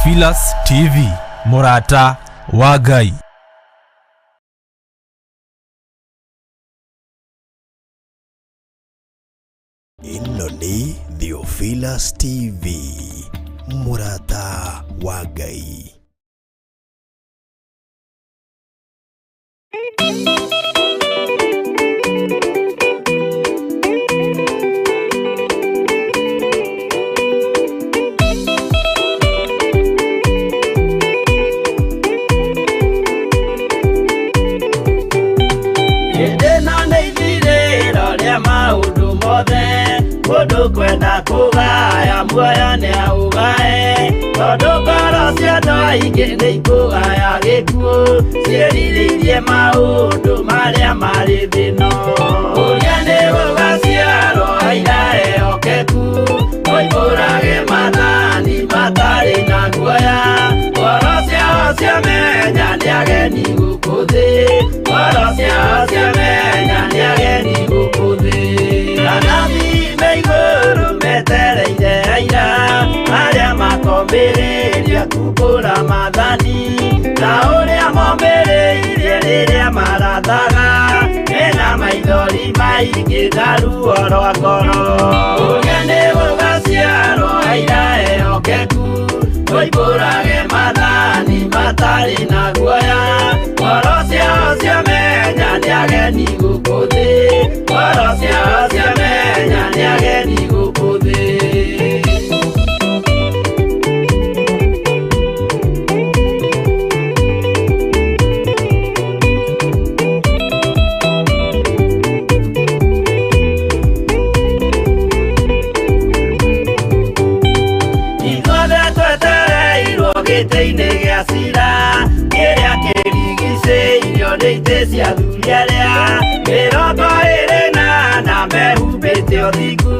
Theophilus TV, Murata wa Ngai. Ino ni Theophilus TV, Murata wa Ngai. Kwenda kugaya muoyo ni augae tondu ngoro cia andu aingi ni ikugaya gikuo ciĩrirĩirie maundu maria mari thino uria ni gugaciarwo aira ehokeku moimbũrage mathani matari na guoya ngoro ciao ciamenya ni ageni gũkũ thĩ ngoro ciao ciamenya ni ageni gũkũ thĩ iguru metereire aira aria makombĩrĩria kumbũra mathani na ũrĩa mombĩrĩirie rĩrĩa marathaga mena maithori maingĩ na ruo rwa ngoro ũrĩa nĩ gũgaciarwo aira ehokeku moimbũrage mathani matarĩ na guoya ngoro ciao ciamenya nĩ ageni gũkũ thĩ ngoro ciao ciamenya nĩ ageni gũkũ thĩ. Ithuothe twetereirwo gĩtĩ-inĩ gĩa cira kĩrĩa kĩrigicĩirio nĩ itĩ cia athuri arĩa mĩrongo ĩrĩ na mehumbĩte ũthingu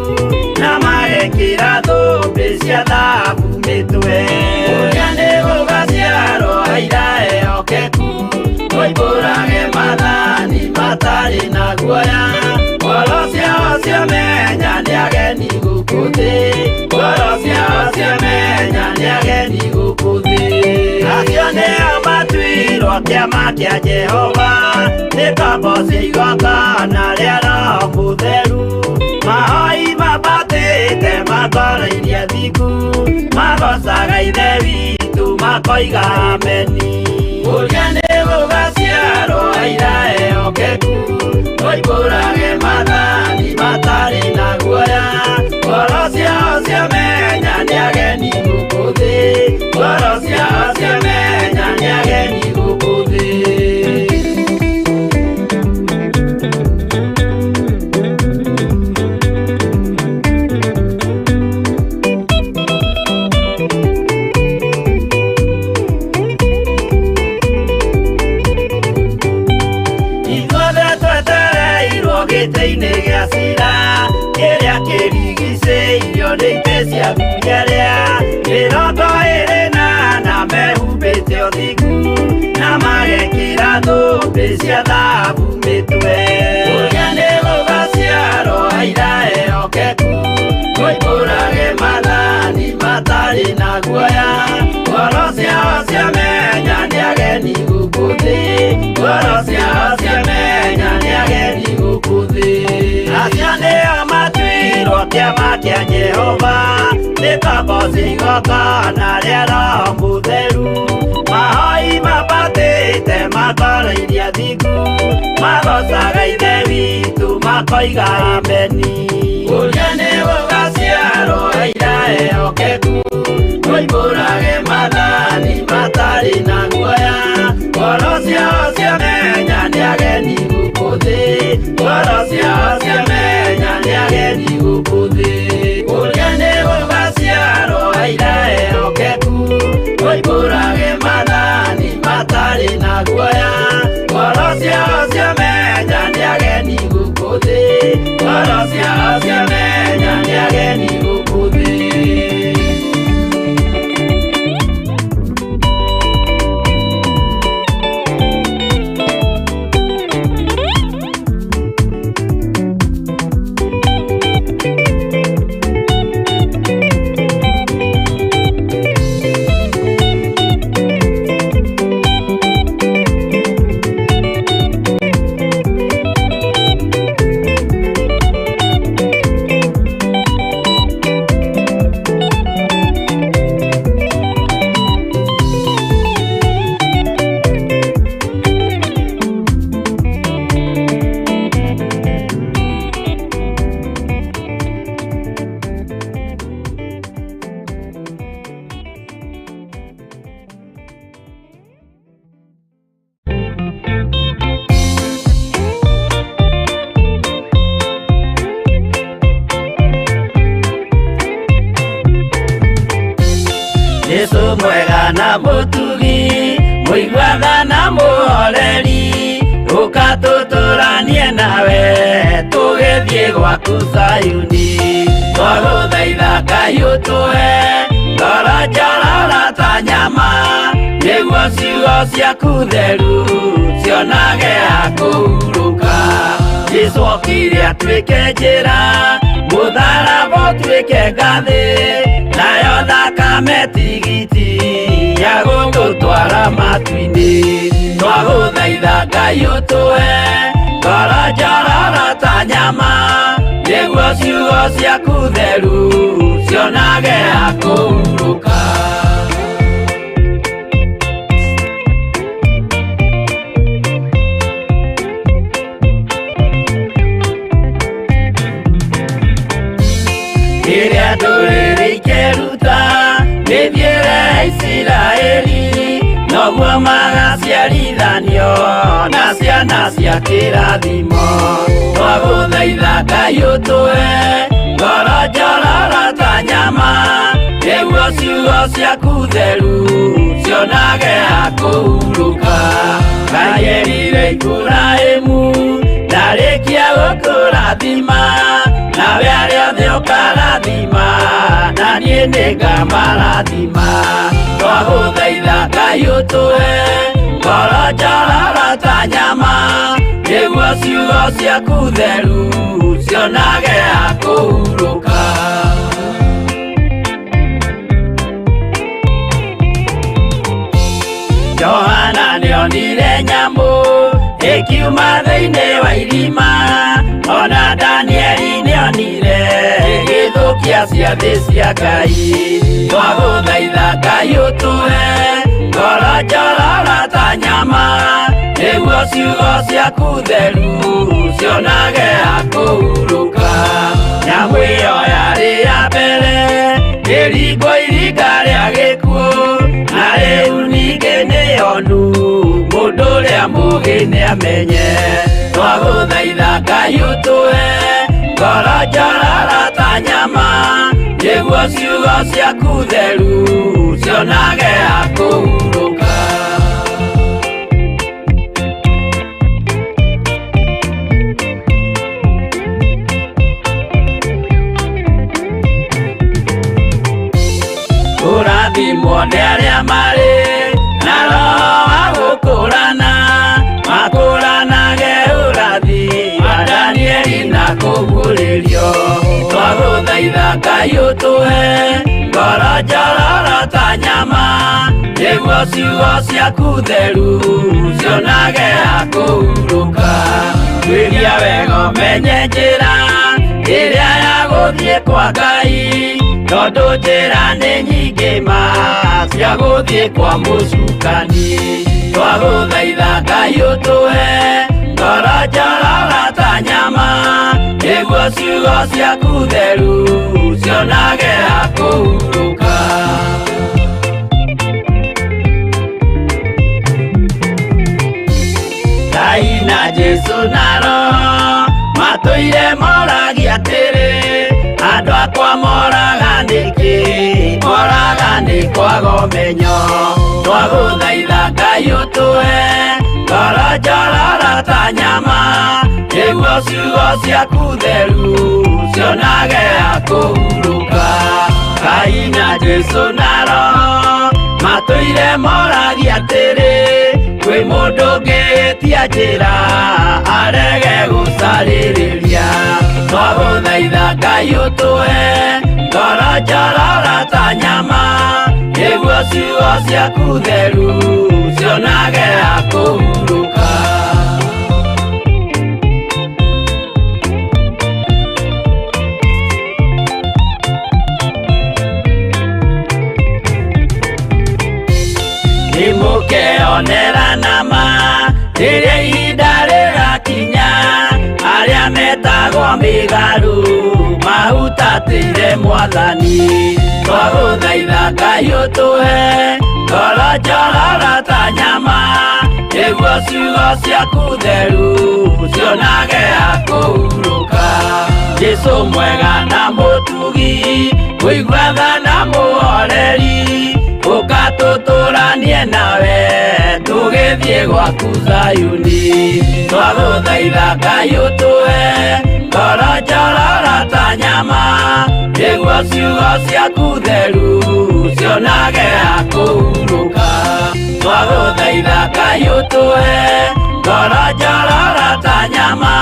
na magekĩra thũmbĩ cia thahabu mĩtwe ũrĩa nĩ gũgaciarwo aira ehokeku moimbũrage mathani matarĩ na guoya ngoro ciao ciamenya nĩ ageni gũkũ thĩ ngoro ciao ciamenya nĩ ageni gũkũ thĩ acio nĩo matuirwo kĩama kĩa Jehova nĩ ngombo cia igongona rĩa Roho Mũtheru mahoi mabatĩte makoro-irie thingu magocaga ithe witũ makoiga ameni ũrĩa nĩ gũgaciarwo aira ehokeku moimbũrage mathani matarĩ na guoya ngoro ciao ciamenya nĩ ageni gũkũ thĩ ngoro ciao ciamenya nĩ ageni gũkũ thĩ. Gĩtĩ-inĩ gĩa cira kĩrĩa kĩrigicĩirio nĩ itĩ cia athuri arĩa mĩrongo ĩrĩ na mehumbĩte ũthingu na magekĩra thũmbĩ cia thahabu mĩtwe ũrĩa nĩ gũgaciarwo aira ehokeku moimbũrage mathani matarĩ na guoya ngoro ciao ciamenya nĩ ageni gũkũ thĩ ngoro ciao ciamenya nĩ ageni gũkũ thĩ acio nĩo matuirwo kĩama kĩa Jehova nĩ ngombo cia igongona rĩa Roho Mũtheru mahoi mabatĩte makoro-irie thingu magocaga ithe witũ makoiga ameni ũrĩa nĩ gũgaciarwo aira ehokeku moimbũrage mathani matarĩ na guoya ngoro ciao ciamenya nĩ ageni gũkũ thĩ ngoro ciao ciamenya nĩ ageni gũkũ thĩ ũrĩa nĩ gũgaciarwo aira ehokeku moimbũrage mathani matarĩ na guoya ngoro ciao ciamenya nĩ ageni gũkũ thĩ ngoro ciao ciamenya nĩ ageni gũkũ thĩ. Jesu mwega na mutugi muigwatha na muhoreri ukatuturanie nawe tugithie gwaku Sayuni twaguthaitha Ngai utue ngoro njororo ta nyama niguo ciugo ciaku theru cionage akuhuruka Jesu okire atuike njira mutharaba utuike ngathi nayo thakame tigiti ya gũgũtwara matu-inĩ twagũthaitha Ngai ũtũhe ngoro njororo ta nyama nĩguo ciugo ciaku theru cionage akũhurũka Kĩrĩa ndũrĩrĩ ikeruta nĩthiĩre Isiraeli noguo magaciarithanio na ciana cia kĩrathimo twagũthaitha Ngai ũtũhe ngoro njororo ta nyama nĩguo ciugo ciaku theru cionage akũhurũka Ngai erire Iburahĩmu ndarĩkia gũkũrathima nawe arĩa othe ũkarathima na niĩ nĩngamarathima twagũthaitha Ngai ũtũhe ngoro njororo ta nyama nĩguo ciugo ciaku theru cionage akũhurũka Johana nĩonire nyamũ ĩkiuma thĩinĩ wa irima ona Danieli nĩonire gĩthũkia ciathĩ cia Ngai twagũthaitha Ngai ũtũhe ngoro njororo ta nyama nĩguo ciugo ciaku theru cionage akũhurũka nyamũ ĩyo yarĩ ya mbere ĩringwo iringa rĩa gĩkuũ na rĩu ningĩ nĩyonu mũndũ ũrĩa mũũgĩ nĩamenye twagũthaitha Ngai ũtũhe ngoro njororo ta nyama nĩguo ciugo ciaku theru cionage akũhurũka Ũrathimwo nĩ arĩa marĩ na roho wa gũkũrana makũranage ũrathi wa Danieli na kũguũrĩrio twagũthaitha Ngai ũtũhe ngoro njororo ta nyama nĩguo ciugo ciaku theru cionage akũhurũka twĩria wega ũmenye njĩra ĩrĩa ya gũthiĩ kwa Ngai tondũ njĩra nĩ nyingĩ ma cia gũthiĩ kwa mũcukani twagũthaitha Ngai ũtũhe ngoro njororo ta nyama nĩguo ciugo ciaku theru cionage akũhurũka Ngai na Jesu na roho matũire moragia atĩrĩ andũ akwa moraga nĩkĩ moraga nĩ kwaga ũmenyo twagũthaitha Ngai ũtũhe ngoro njororo ta nyama nĩguo ciugo ciaku theru cionage akũhurũka Ngai na Jesu na roho matũire moragia atĩrĩ kwĩ mũndũ ũngĩtia njĩra arege gũcarĩrĩria twagũthaitha Ngai ũtũhe ngoro njororo ta nyama nĩguo ciugo ciaku theru cionage akũhurũka nĩmũkeonera nama rĩrĩa ihinda rĩgakinya arĩa metagwo mĩgarũ mahutatĩire Mwathani twagũthaitha Ngai ũtũhe ngoro njororo ta nyama nĩguo ciugo ciaku theru cionage akũhurũka Jesu mwega na mũtugi mũigwatha na mũhoreri tukatũtũranie nawe tũgĩthiĩ gwaku Zayuni. Twagũthaitha Ngai ũtũhe ngoro njororo ta nyama, nĩguo ciugo ciaku theru cionage ha kũhurũka. Twagũthaitha Ngai ũtũhe ngoro njororo ta nyama,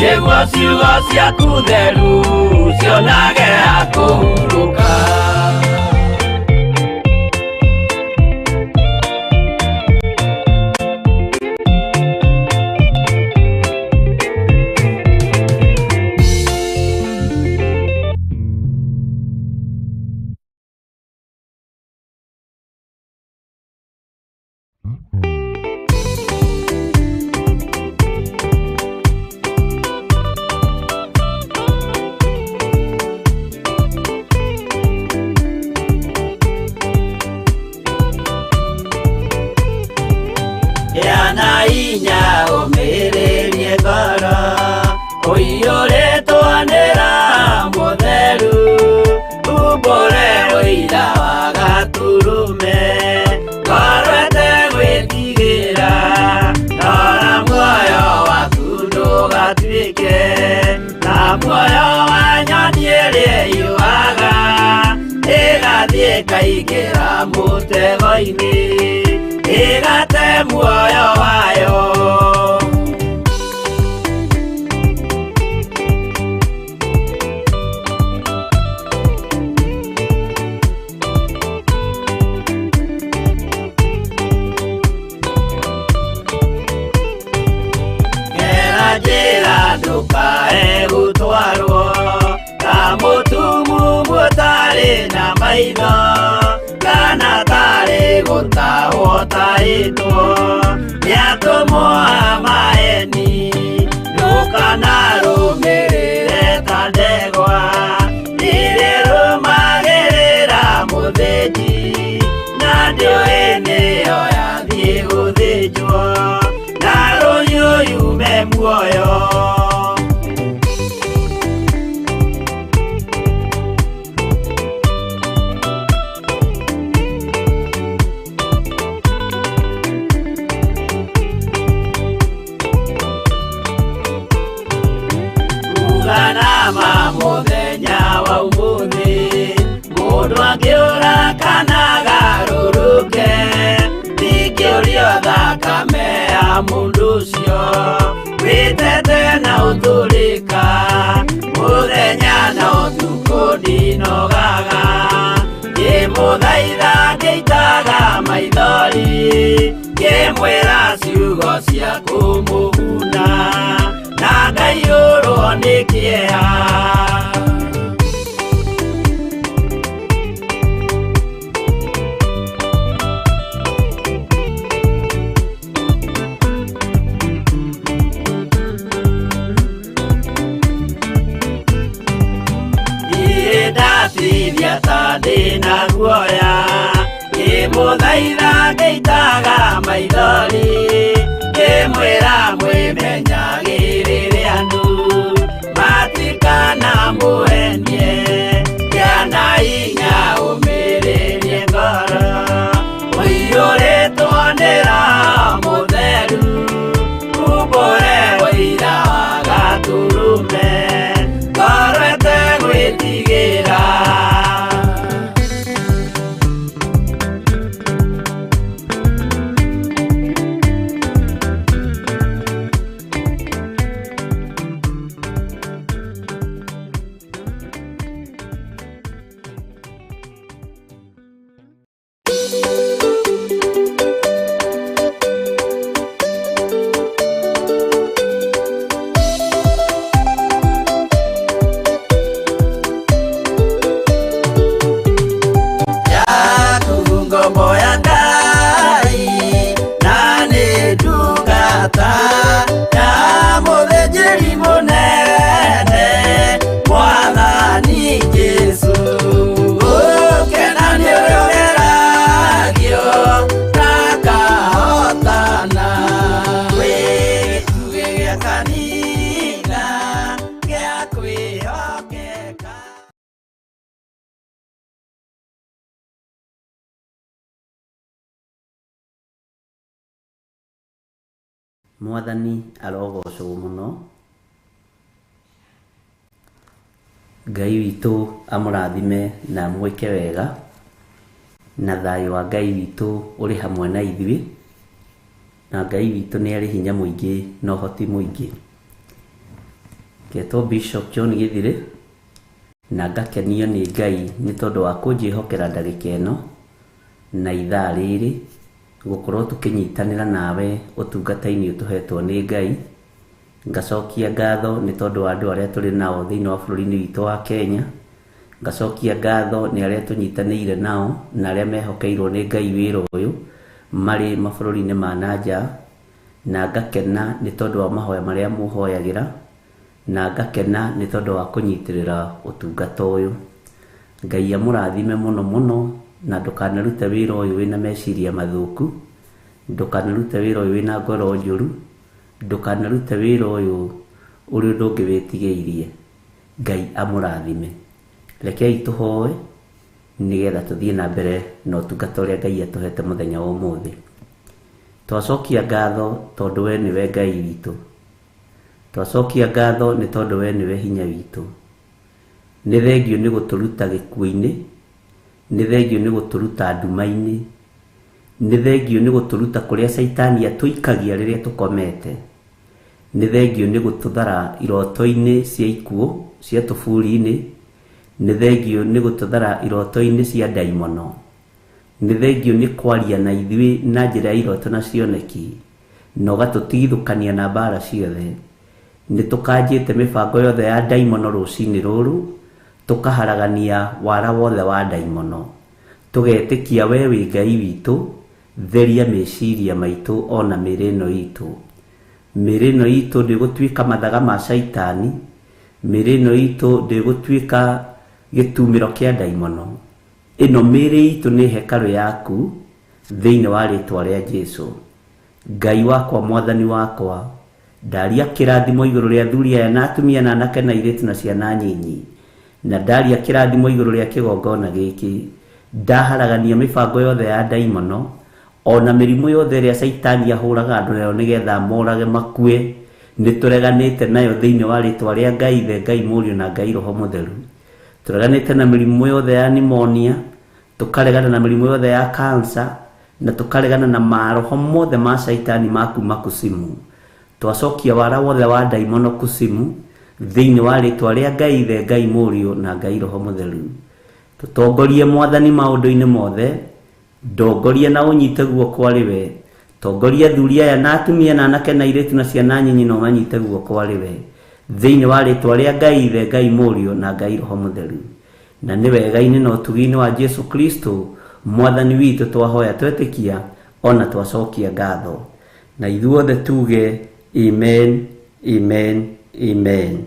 nĩguo ciugo ciaku theru cionage ha kũhurũka. Yana inya ũmĩrĩrie ngoro, ũiyũrĩtwo nĩ Roho Mũtheru, umbũre ũira wa Gatũrũme, ngoro ĩtegwĩtigĩra, rora muoyo waku ndũgatuĩke ta muoyo wa nyoni ĩrĩa ĩyũaga, ĩgathiĩ ĩkaingĩra mũtego-inĩ, ĩgate muoyo wayo. Gera njĩra ndũkae gũtwarwo ta mũtumumu ũtarĩ na maitho, kana tarĩ gũtahwo tahĩtwo nĩ atũmwo a maheeni. Ndũkanarũmĩrĩre ta ndegwa ĩrĩa ĩrũmagĩrĩra mũthĩnji, na ndĩũĩ nĩyo yathiĩ gũthĩnjwo na rũhiũ yume muoyo. Nama mũthenya wa ũmũthĩ mũndũ angĩũra kana agarũrũke, ndingĩũrio thakame ya mũndũ ũcio wĩtete na ũtũrĩka. Mũthenya na ũtukũ ndinogaga, ngĩmũthaitha ngĩitaga maithori, ngĩmwĩra ciugo cia kũmũguna, na ngaiyũrwo nĩ kĩeha. Ndatithia ta ndĩna guoya, ngĩmũthaitha ngĩitaga maithori, ngĩmwĩra mwĩmenyagĩrĩre andũ matikanamũhenie. Yana inya ũmĩrĩrie ngoro, ũiyũrĩtwo nĩ Roho Mũtheru, umbũre ũira wa Gatũrũme, ngoro ĩtegwĩtigĩra. Mwathani arogocwo muno. Ngai witũ amũrathime na mwĩke wega, na thayũ wa Ngai witũ ũrĩ hamwe na ithuĩ, na Ngai witũ nĩ arĩ hinya mũingĩ na ũhoti mũingĩ. Ngetwo Bishop John Githire, na ngakenio nĩ Ngai nĩ tondũ wa kũnjĩhokera ndagĩka ĩno na ithaa rĩrĩ gũkorwo tũkĩnyitanĩra nawe ũtungata-inĩ ũtũhetwo nĩ Ngai. Ngacokia ngatho nĩ tondũ wa andũ arĩa tũrĩ nao thĩinĩ wa bũrũri-inĩ witũ wa Kenya. Ngacokia ngatho nĩ arĩa tũnyitanĩire nao na arĩa mehokeirwo nĩ Ngai wĩra ũyũ marĩ mabũrũri-inĩ ma nanja, na ngakena nĩ tondũ wa mahoya marĩa mũhoyagĩra, na ngakena nĩ tondũ wa kũnyitĩrĩra ũtungata ũyũ. Ngai amũrathime mũno mũno, na ndũkanarute wĩra ũyũ wĩna meciria mathũku, ndũkanarute wĩra ũyũ wĩna ngoro njũru, ndũkanarute wĩra ũyũ ũrĩ ũndũ ũngĩ wĩtigĩirie. Ngai amũrathime. Rekei tũhoe nĩgetha tũthiĩ na mbere na ũtungata ũrĩa Ngai atũhete mũthenya wa ũmũthĩ. Twacokia ngatho tondũ we nĩwe Ngai witũ. Twacokia ngatho nĩ tondũ we nĩwe hinya witũ. Nĩ thengio nĩ gũtũruta gĩkuũ-inĩ, nĩ thengio nĩ gũtũruta nduma-inĩ, nĩ thengio nĩ gũtũruta kũrĩa Saitani atũikagia rĩrĩa tũkomete, nĩ thengio nĩ gũtũthara iroto-inĩ cia ikuũ cia tũburi-inĩ, nĩ thengio nĩ gũtũthara iroto-inĩ cia ndaimono, nĩ thengio nĩ kwaria na ithuĩ na njĩra ya iroto na cioneki, na ũgatũtigithũkania na mbara ciothe. Nĩ tũkanjĩte mĩbango yothe ya ndaimono rũcinĩ rũrũ, tũkaharagania wara wothe wa ndaimono, tũgetĩkia we wĩ Ngai witũ. Theria meciria maitũ ona mĩĩrĩ ĩno itũ. Mĩĩrĩ ĩno itũ ndĩgũtuĩka mathaga ma Saitani, mĩĩrĩ ĩno itũ ndĩgũtuĩka gĩtumĩro kĩa ndaimono. Ĩno mĩĩrĩ itũ nĩ hekarũ yaku thĩinĩ wa rĩtwa rĩa Jesũ. Ngai wakwa, Mwathani wakwa, ndaria kĩrathimo igũrũ rĩa athuri aya na atumia na anake na airĩtu na ciana nyinyi, na ndaria kĩrathimo igũrũ rĩa kĩgongona gĩkĩ. Ndaharagania mĩbango yothe ya ndaimono, ona mĩrimũ yothe ĩrĩa Saitani ahũraga andũ nayo nĩgetha morage makue, nĩ tũreganĩte nayo thĩinĩ wa rĩtwa rĩa Ngai Ithe, Ngai Mũriũ na Ngai Roho Mũtheru. Tũreganĩte na mĩrimũ yothe ya pneumonia, tũkaregana na mĩrimũ yothe ya cancer, na tũkaregana na maroho mothe ma Saitani ma kuma kusimu. Twacokia wara wothe wa ndaimono kusimu thĩinĩ wa rĩtwa rĩa Ngai Ithe, Ngai Mũriũ na Ngai Roho Mũtheru. Tũtongorie Mwathani maũndũ-inĩ mothe, ndongoria na ũnyite guoko arĩ we. Tongoria athuri aya na atumia na anake na airĩtu na ciana nyinyi no manyite guoko arĩ we, thĩinĩ wa rĩtwa rĩa Ngai Ithe, Ngai Mũriũ na Ngai Roho Mũtheru. Na nĩ wega-inĩ na ũtugi-inĩ wa Jesu Kristo Mwathani witũ twahoya twetĩkia ona twacokia ngatho. Na ithuothe tuge amen, amen, amen.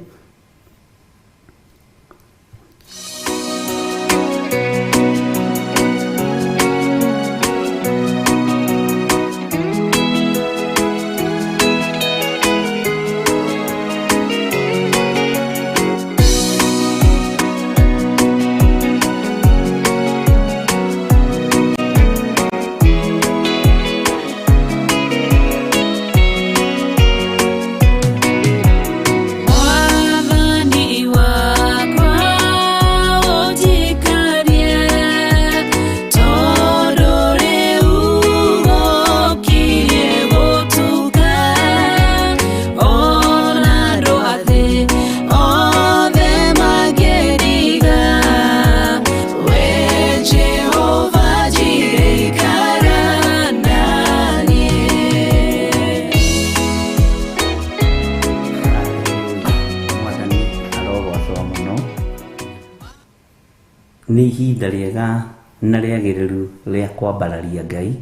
Nĩ ihinda rĩega na rĩagĩrĩru rĩa kwambararia Ngai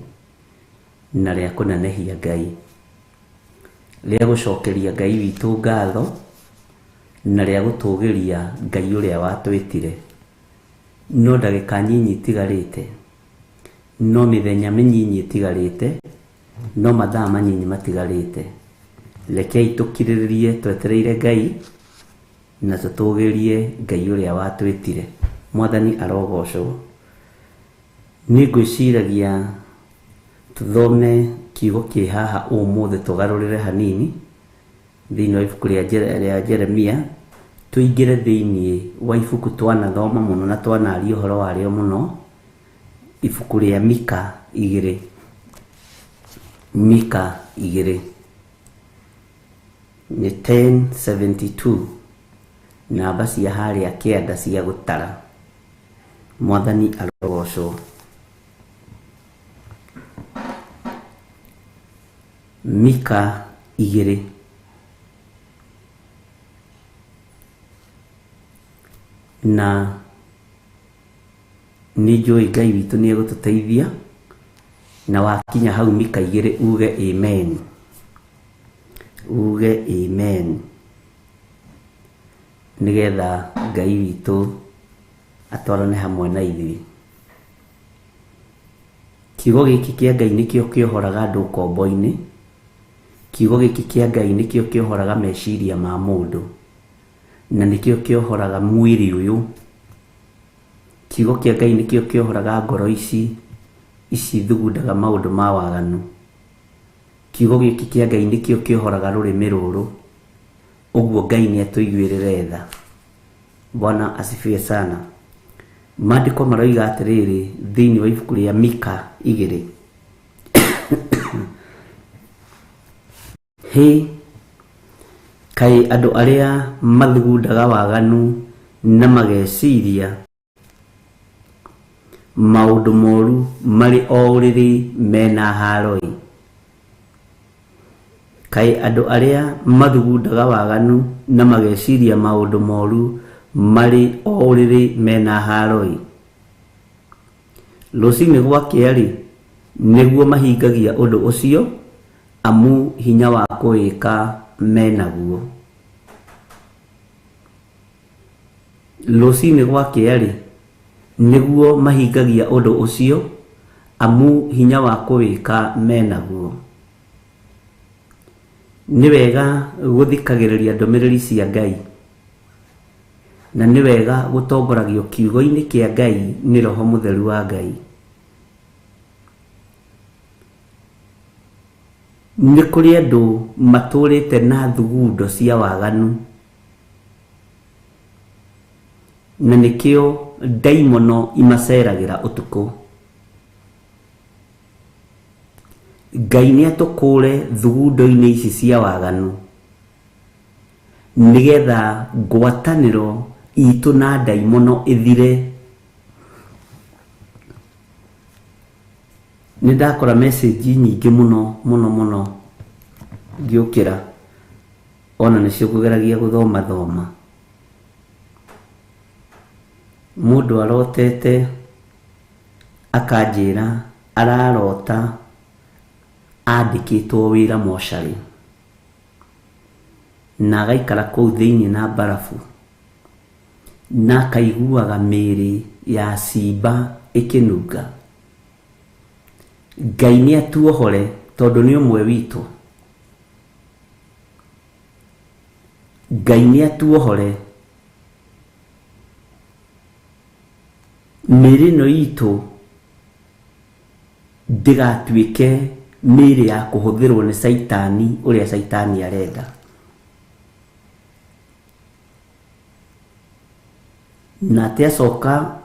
na rĩa kũnenehia Ngai, rĩa gũcokeria Ngai witũ ngatho na rĩa gũtũgĩria Ngai ũrĩa watwĩtire. No ndagĩka nyinyi itigarĩte, no mĩthenya mĩnyinyi itigarĩte, no mathaa manyinyi matigarĩte. Rekei tũkirĩrĩrie twetereire Ngai na tũtũgĩrie Ngai ũrĩa watwĩtire. Mwathani arogocwo. Nĩ ngwĩciragia tũthome kiugo kĩ haha ũmũthĩ tũgarũrĩre hanini thĩinĩ wa ibuku rĩa Jeremia, tũingĩre thĩinĩ wa ibuku twanathoma mũno na twanaria ũhoro warĩo mũno, ibuku rĩa Mika 2. Mika 2 nĩ 10:72, namba cia harĩa kĩanda cia gũtara. Mwathani arogocwo. Mika 2. Na nĩ njũĩ Ngai witũ nĩ egũtũteithia, na wakinya hau Mika 2 uge amen. Uge amen, nigetha Ngai witũ atwarane hamwe na ithuĩ. Kiugo gĩkĩ kĩa Ngai nĩkĩo kĩohoraga andũ ũkombo-inĩ. Kiugo gĩkĩ kĩa Ngai nĩkĩo kĩohoraga meciria ma mũndũ, na nĩkĩo kĩohoraga mwĩrĩ ũyũ. Kiugo kĩa Ngai nĩkĩo kĩohoraga ngoro ici thugundaga maũndũ ma waganu. Kiugo gĩkĩ kĩa Ngai nĩkĩo kĩohoraga rũrĩmĩ rũrũ. Ũguo Ngai nĩ atũiguĩrĩre tha. Bwana asifiwe sana. Maandĩko maroiga atĩrĩrĩ thĩinĩ wa ibuku rĩa Mika 2. Hĩ, kaĩ andũ arĩa mathugundaga waganu na mageciria maũndũ moru marĩ o ũrĩrĩ mena haroi. Kaĩ andũ arĩa mathugundaga waganu na mageciria maũndũ moru marĩ o ũrĩrĩ mena haroi. Rũcinĩ gwakĩa-rĩ, nĩguo mahingagia ũndũ ũcio, amu hinya wa kũwĩka menaguo. Rũcinĩ gwakĩa-rĩ, nĩguo mahingagia ũndũ ũcio, amu hinya wa kũwĩka menaguo. Nĩ wega gũthikagĩrĩria ndũmĩrĩri cia Ngai, na nĩ wega gũtongoragio kiugo-inĩ kĩa Ngai nĩ Roho Mũtheru wa Ngai. Nĩ kũrĩ andũ matũrĩte na thugundo cia waganu, na nĩkĩo ndaimono imaceragĩra ũtukũ. Ngai nĩ atũkũre thugundo-inĩ ici cia waganu, nigetha ngwatanĩro itũ na ndaimono ĩthire. Nĩ ndakora message nyingĩ mũno ngĩũkĩra, ona nĩcio ngũgeragia gũthoma. Mũndũ arotete akanjĩra ararota andĩkĩtwo wĩra mocarĩ, na agaikara kũu thĩinĩ na barafu, na akaiguaga mĩĩrĩ ya simba ĩkĩnunga. Ngai nĩ atuohore tondũ nĩ ũmwe witũ. Ngai nĩ atuohore. Mĩĩrĩ ĩno itũ ndĩgatuĩke mĩĩrĩ ya kũhũthĩrwo nĩ Saitani ũrĩa Saitani arenda. Na atĩ acoka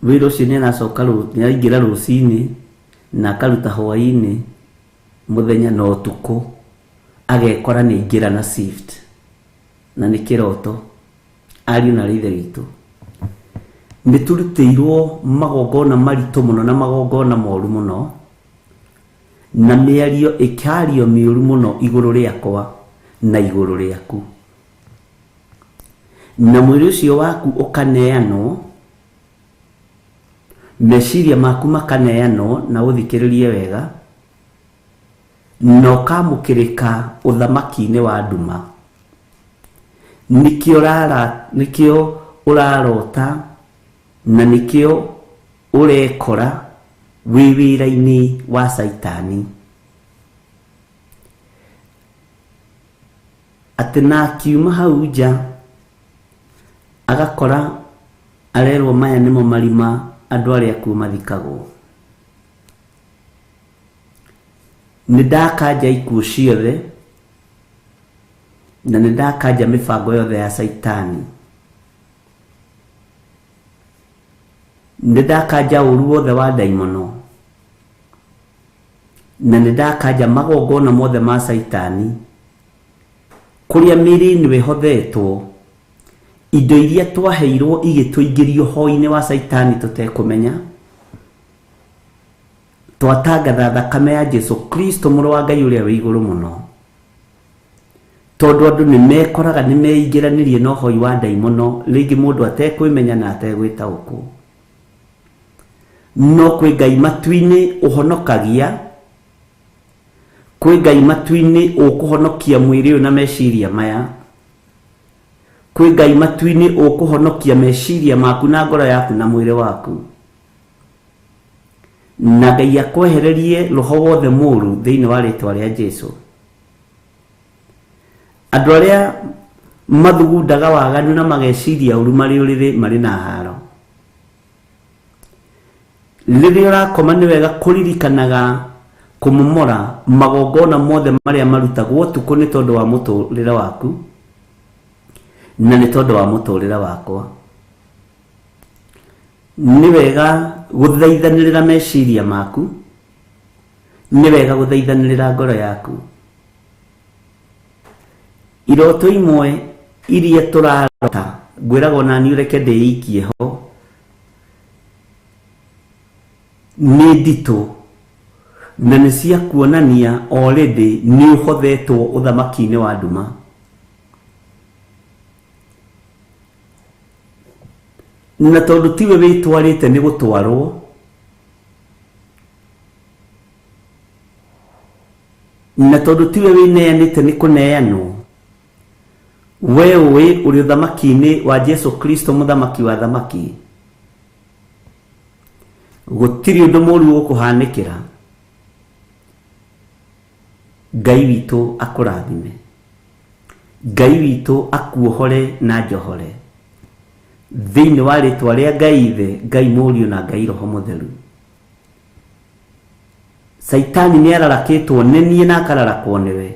wĩra ũcio nĩ araingĩra rũcinĩ na akaruta hwaĩ-inĩ, mũthenya na ũtukũ, agekora nĩ aingĩra na shift. Na nĩ kĩroto. Ariũ na ithe witũ, nĩ tũrutĩirwo magongona maritũ mũno na magongona moru mũno, na mĩario ĩkario mĩũru mũno igũrũ rĩakwa na igũrũ rĩaku, na mwĩrĩ ũcio waku ũkaneanwo, meciria maku makaneanwo na ũthikĩrĩrie wega, na ũkamũkĩrĩka ũthamaki-inĩ wa nduma. Nĩkĩo ũrarota na nĩkĩo ũrekora wĩ wĩra-inĩ wa Saitani. Atĩ na akiuma hau nja agakora arerwo maya nĩmo marima andũ arĩa akuo mathikagwo. nindakanja ikuũ ciothe na nindakanja mĩbango yothe ya Saitani. Nindakanja ũru wothe wa ndaimono na nindakanja magongona mothe ma Saitani kũrĩa mĩĩrĩ-inĩ wĩhothetwo indo iria twaheirwo igĩtũingĩrio ho-inĩ wa Saitani tũtekũmenya. Twatangatha thakame ya Jesu Kristo mũrũ wa Ngai ũrĩa wĩ igũrũ mũno, tondũ andũ nĩmekoraga nĩmeingĩranĩrie na ũhoi wa ndaimono, rĩngĩ mũndũ atekwĩmenya na ategwĩtaũkwo. No kwĩ Ngai matu-inĩ ũhonokagia, kwĩ Ngai matu-inĩ ũkũhonokia mwĩrĩ ũyũ na meciria maya, kwĩ Ngai matu-inĩ ũkũhonokia meciria maku na ngoro yaku na mwĩrĩ waku, na Ngai akwehererie roho wothe mũũru thĩinĩ wa rĩĩtwa rĩa Jesu. Andũ arĩa mathugundaga waganu na mageciria ũru marĩ ũrĩrĩ marĩ na haro. Rĩrĩa ũrakoma nĩ wega kũririkanaga kũmomora magongona mothe marĩa marutagwo ũtukũ nĩ tondũ wa mũtũrĩre waku na nĩ tondũ wa mũtũrĩre wakwa. Nĩ wega gũthaithanĩrĩra meciria maku, nĩ wega gũthaithanĩrĩra ngoro yaku. Iroto imwe iria tũrarota, ngwĩraga na niĩ ũreke ndĩikie ho, nĩ nditũ na nĩ cia kuonania already nĩ ũhothetwo ũthamaki-inĩ wa nduma. Na tondũ tiwe wĩtwarĩte nĩ gũtwarwo, na tondũ tiwe wĩneanĩte nĩ kũneanwo, we ũĩ ũrĩ ũthamaki-inĩ wa Jesu Kristo mũthamaki wa thamaki. Gũtirĩ ũndũ mũũru ũkũhanĩkĩra. Ngai witũ akũrathime, Ngai witũ akuohore na njohore thĩinĩ wa rĩĩtwa rĩa Ngai Ithe, Ngai Mũriũ na Ngai Roho Mũtheru. Saitani nĩ ararakĩtwo nĩ niĩ na akararakwo nĩwe,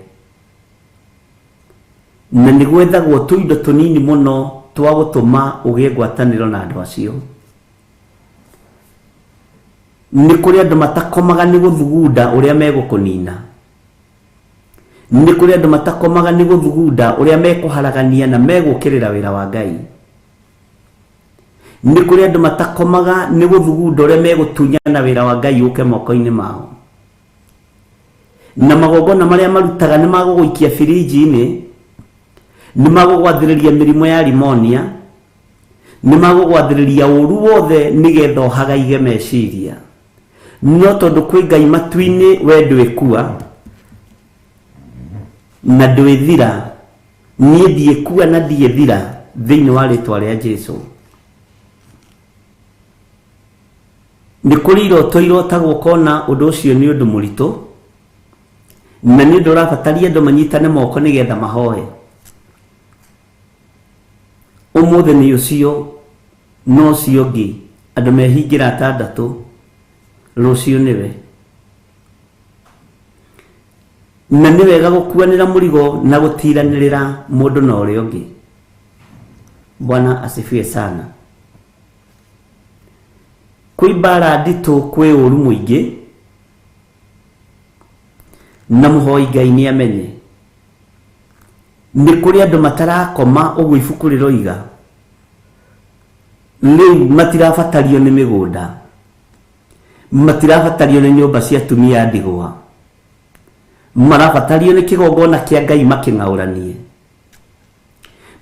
na nĩ gwethagwo tũindo tũnini mũno twa gũtũma ũgĩe ngwatanĩro na andũ acio. Nĩ kũrĩ andũ matakomaga nĩ gũthugunda ũrĩa megũkũnina, nĩ kũrĩ andũ matakomaga nĩ gũthugunda ũrĩa mekũharagania na megũkĩrĩra wĩra wa Ngai. Nĩ kũrĩ andũ matakomaga nĩ gũthugunda ũrĩa megũtunyana wĩra wa Ngai ũke moko-inĩ mao, na magongona marĩa marutaga nĩ magũgũikia birinji-inĩ, nĩ magũgwathĩrĩria mĩrimũ ya limonia, nĩ magũgwathĩrĩria ũru wothe nĩgetha ũhagaige meciria. No tondũ kwĩ Ngai matu-inĩ we ndwĩkua na ndwĩthira, niĩ ndiĩkua na ndiĩthira thĩinĩ wa rĩĩtwa rĩa Jesu. Nĩ kũrĩ iroto irotagwo kona ũndũ ũcio nĩ ũndũ mũritũ, na nĩ ũndũ ũrabataria andũ manyitane moko nĩgetha mahoe. Ũmũthĩ nĩ ũcio, no ũcio ũngĩ andũ mehingĩra atandatũ, rũciũ nĩwe. Na nĩ wega gũkuanĩra mũrigo na gũtiranĩrĩra mũndũ na ũrĩa ũngĩ. Bwana asifiwe sana. Kwĩ mbara nditũ, kwĩ ũru mũingĩ, na mũhoi Ngai nĩ amenye. Nĩ kũrĩ andũ matarakoma ũguo ibuku rĩroiga, rĩu matirabatario nĩ mĩgũnda, matirabatario nĩ nyũmba cia atumia a ndigwa, marabatario nĩ kĩgongona kĩa Ngai makĩng'aũranie,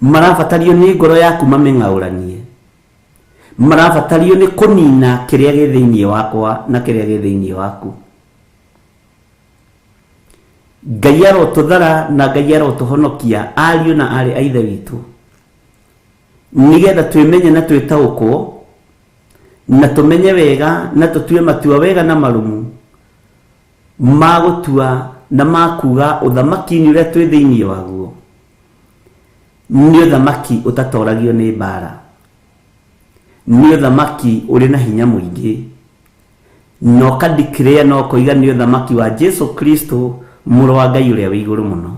marabatario nĩ ngoro yaku mamĩng'aũranie, marabatario nĩ kũnina kĩrĩa gĩ thĩinĩ wakwa na kĩrĩa gĩ thĩinĩ waku. Ngai arotũthara na Ngai arotũhonokia, ariũ na arĩ a Ithe witũ, nĩgetha twĩmenye na twĩtaũkwo na tũmenye wega na tũtue matua wega na marumu ma gũtua na ma kuga ũthamaki-inĩ ũrĩa twĩ thĩinĩ waguo nĩ ũthamaki ũtatoragio nĩ mbara, nĩ ũthamaki ũrĩ na hinya mũingĩ, no kadeclare no koiga nĩ ũthamaki wa Jesu Kristo mũrũ wa Ngai ũrĩa wĩ igũrũ mũno.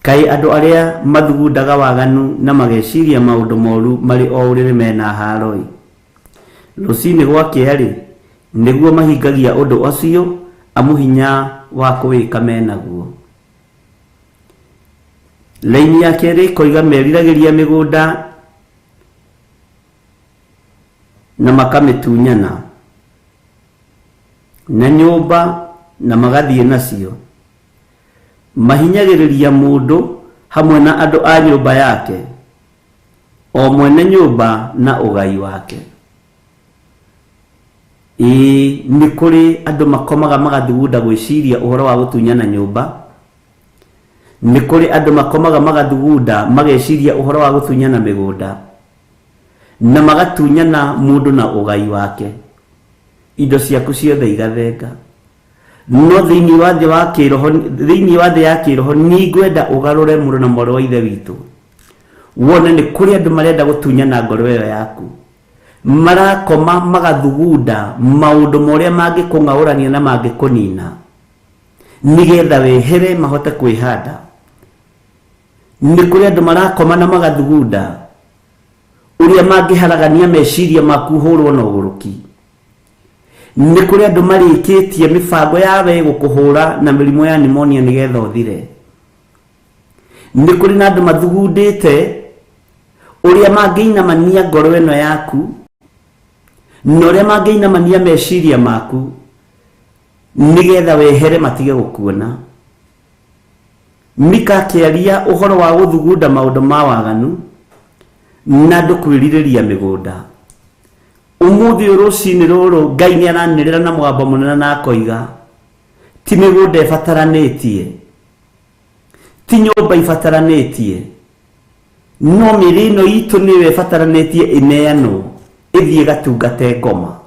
Kaĩ andũ arĩa mathugundaga waganu na mageciria maũndũ moru marĩ o ũrĩrĩ mena haro-ĩ, rũcinĩ gwakĩa-rĩ nĩguo mahingagia ũndũ ũcio amu hinya wa kũwĩka menaguo. Laini ya kerĩ koiga meriragĩria mĩgũnda na makamĩtunyana na nyũmba na magathiĩ nacio, mahinyagĩrĩria mũndũ hamwe na andũ a nyũmba yake, o mwene nyũmba na ũgai wake. Nĩ kũrĩ andũ makomaga magathugunda gwĩciria ũhoro wa gũtunyana nyũmba, nĩ kũrĩ andũ makomaga magathugunda mageciria ũhoro wa gũtunyana mĩgũnda na magatunyana mũndũ na ũgai wake, indo ciaku ciothe igathenga. No thĩinĩ wa thĩ ya kĩroho nĩ ngwenda ũgarũre mũrũ na mwarĩ wa ithe witũ, wone nĩ kũrĩ andũ marenda gũtunyana ngoro ĩyo yaku, marakoma magathugunda maũndũ marĩa mangĩkũng'aũrania na mangĩkũnina nĩgetha wehere mahote kwĩhanda. Nĩ kũrĩ andũ marakoma na magathugunda ũrĩa mangĩharagania meciria maku hũrwo na ũgũrũki. Nĩ kũrĩ andũ marĩkĩtie mĩbango ya gũkũhũra na mĩrimũ ya pneumonia nĩgetha ũthire. Nĩ kũrĩ na andũ mathugundĩte ũrĩa mangĩinamania ngoro ĩno yaku na ũrĩa mangĩinamania meciria maku nĩgetha wehere matige gũkuona. Mika akĩaria ũhoro wa gũthugunda maũndũ ma waganu na andũ kwĩrirĩria mĩgũnda. Ũmũthĩ rũcinĩ rũrũ Ngai nĩ aranĩrĩra na mũgambo mũnene na akoiga ti mĩgũnda ĩbataranĩtie, ti nyũmba ibataranĩtie, no mĩrĩ ĩno itũ nĩyo ĩbataranĩtie ĩneanwo ĩthiĩ gatungate ngoma.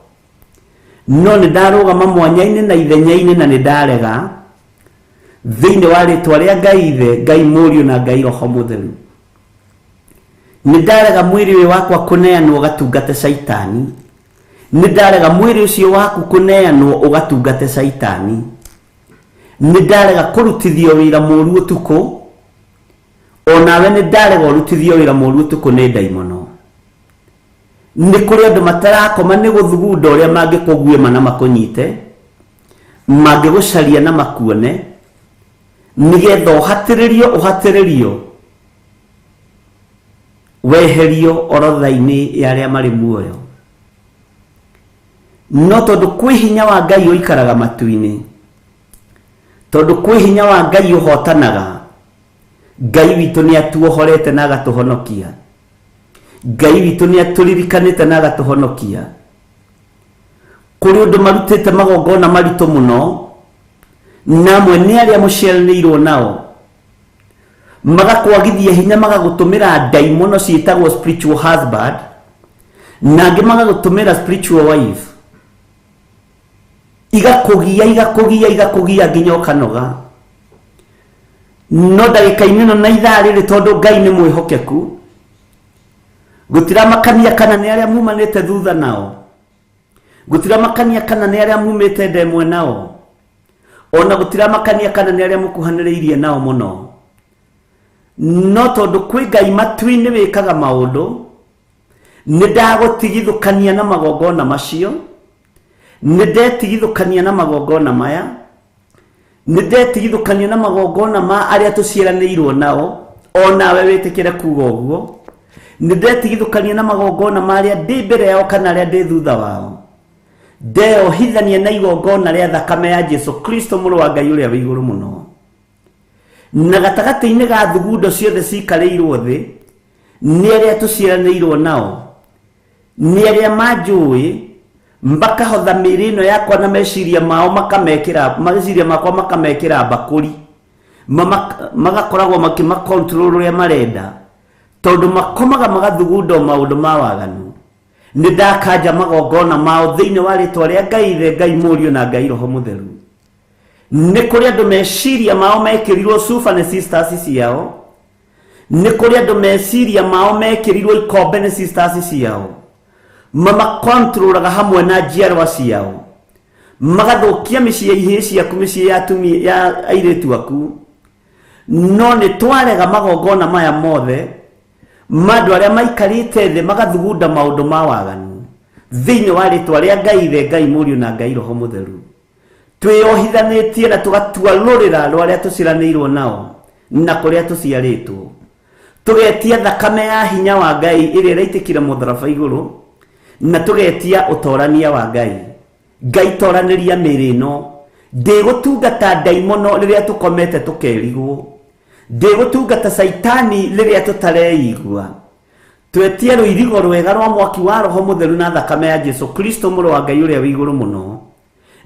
No nĩ ndarũgama mwanya-inĩ na ithenya-inĩ na nĩ ndarega thĩinĩ wa rĩtwa rĩa Ngai Ithe, Ngai Mũriũ na Ngai Roho Mũtheru. Nĩ ndarega mwĩrĩ ũyũ wakwa kũneanwo gatungate Saitani, nĩ ndarega mwĩrĩ ũcio waku kũneanwo ũgatungate Saitani, nĩ ndarega kũrutithio wĩra mũũru ũtukũ, onawe nĩ ndarega ũrutithio wĩra mũũru ũtukũ nĩ ndaimono. Nĩ kũrĩ andũ matarakoma nĩ gũthugunda ũrĩa mangĩkũguĩma na makũnyite, mangĩgũcaria na makuone nĩgetha ũhatĩrĩrio weherio orodha-inĩ ya arĩa marĩ muoyo. No tondũ kwĩ hinya wa Ngai ũikaraga matu-inĩ, tondũ kwĩ hinya wa Ngai ũhotanaga, Ngai witũ nĩ atuohorete na agatũhonokia, Ngai witũ nĩ atũririkanĩte na agatũhonokia. Kũrĩ ũndũ marutĩte magongona maritũ mũno, namwe nĩ arĩa mũciaranĩirwo nao magakwagithia hinya magagũtũmĩra ndaimono ciĩtagwo spiritual husband, na angĩ magagũtũmĩra spiritual wife, igakũgia nginya ũkanoga. No ndagĩka-inĩ ĩno na ithaa rĩrĩ tondũ Ngai nĩ mwĩhokeku, gũtiramakania kana nĩ arĩa mumanĩte thutha nao, gũtiramakania kana nĩ arĩa mumĩte ndemwe nao, ona gũtiramakania kana nĩ arĩa mũkuhanĩrĩirie nao mũno. No tondũ kwĩ Ngai matu-inĩ wĩkaga maũndũ, nĩ ndagũtigithũkania na magongona macio, nĩ ndetigithũkania na magongona maya, nĩ ndetigithũkania na magongona ma arĩa tũciaranĩirwo nao, onawe wĩtĩkĩre kuga ũguo, nĩ ndetigithũkania na magongona ma arĩa ndĩ mbere yao kana arĩa ndĩ thutha wao, ndeyohithania na igongona rĩa thakame ya Jesu Kristo mũrũ wa Ngai ũrĩa wĩ igũrũ mũno. Na gatagatĩ-inĩ ga thugundo ciothe cikarĩirwo thĩ nĩ arĩa tũciaranĩirwo nao, nĩ arĩa manjũĩ makahotha mĩrĩ ĩno yakwa na meciria mao meciria makwa makamekĩra mbakũri, magakoragwo makĩmakontrol ũrĩa marenda, tondũ makomaga magathugunda maũndũ ma waganu. Nĩ ndakanja magongona mao thĩinĩ wa rĩtwa rĩa Ngai Ithe, Ngai Mũriũ na Ngai Roho Mũtheru. Nĩ kũrĩ andũ meciria mao mekĩrirwo cuba nĩ sisters ciao, nĩ kũrĩ andũ meciria mao mekĩrirwo ikombe nĩ sisters ciao, mamakontrolaga hamwe na njiarwa ciao, magathukia mĩciĩ ihĩĩ ciaku, mĩciĩ ya atumia ya airĩtu aku. No nĩ twarega magongona maya mothe mandũ arĩa maikarĩte thĩ magathugunda maũndũ ma waganu thĩinĩ wa rĩtwa rĩa Ngai Ithe, Ngai Mũriũ na Ngai Roho Mũtheru. Twĩohithanĩtie na tũgatua rũrĩra rwarĩa tũciranĩirwo nao na kũrĩa tũciarĩtwo, tũgetia thakame ya hinya wa Ngai ĩrĩa ĩraitĩkire mũtharaba igũrũ, na tũgetia ũtorania wa Ngai. Ngai toranĩria mĩĩrĩ ĩno, ndĩgũtungata ndaimono rĩrĩa tũkomete tũkerigwo, ndĩgũtungata Saitani rĩrĩa tũtareigua. Twetie rũirigo rwega rwa mwaki wa Roho Mũtheru na thakame ya Jesu Kristo mũrũ wa Ngai ũrĩa wĩ igũrũ mũno,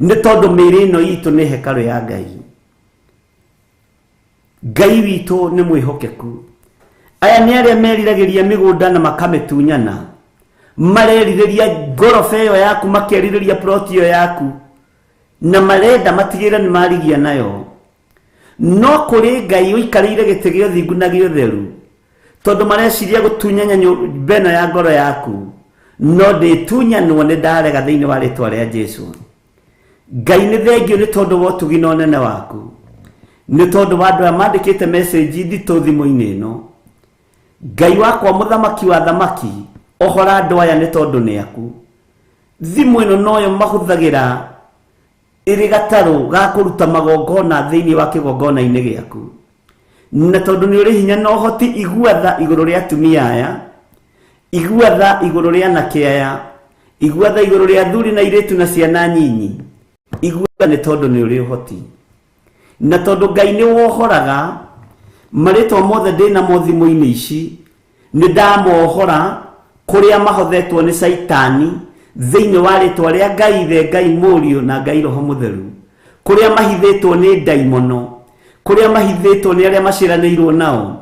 nĩ tondũ mĩĩrĩ ĩno itũ nĩ hekarũ ya Ngai. Ngai witũ nĩ mwĩhokeku. Aya nĩ arĩa meriragĩria mĩgũnda na makamĩtunyana, marerirĩria ngoroba ĩyo yaku, makerirĩria ploti ĩyo yaku, na marenda matigĩrĩre nĩ marigia nayo. No kũrĩ Ngai ũikarĩire gĩtĩ gĩa ũthingu na gĩa ũtheru, tondũ mareciria gũtunyanya nyũmba ĩno ya ngoro yaku, no ndĩtunyanwo nĩ ndarega thĩinĩ wa rĩtwa rĩa Jesu. Ngai nĩ thengio nĩ tondũ wa ũtugi na ũnene waku, nĩ tondũ wa andũ aya mandĩkĩte message nditũ thimũ-inĩ ĩno. Ngai wakwa mũthamaki wa thamaki, ohora andũ aya nĩ tondũ nĩ aku. Thimũ ĩno noyo mahũthagĩra ĩrĩ gatarũ ga kũruta magongona thĩinĩ wa kĩgongona-inĩ gĩaku, na tondũ nĩ ũrĩ hinya na ũhoti, iguatha igũrũ rĩa atumia aya, iguatha igũrũ rĩa anake aya, iguatha igũrũ rĩa athuri na airĩtu na ciana nyinyi, iguatha nĩ tondũ nĩ ũrĩ ũhoti. Na tondũ Ngai nĩ wohoraga marĩtwa mothe ndĩna mo thimũ-inĩ ici, nĩ ndamohora kũrĩa mahothetwo nĩ Saitani thĩinĩ wa rĩtwa rĩa Ngai Ithe, Ngai Mũriũ na Ngai Roho Mũtheru, kũrĩa mahithĩtwo nĩ ndaimono, kũrĩa mahithĩtwo nĩ arĩa maciranĩirwo nao,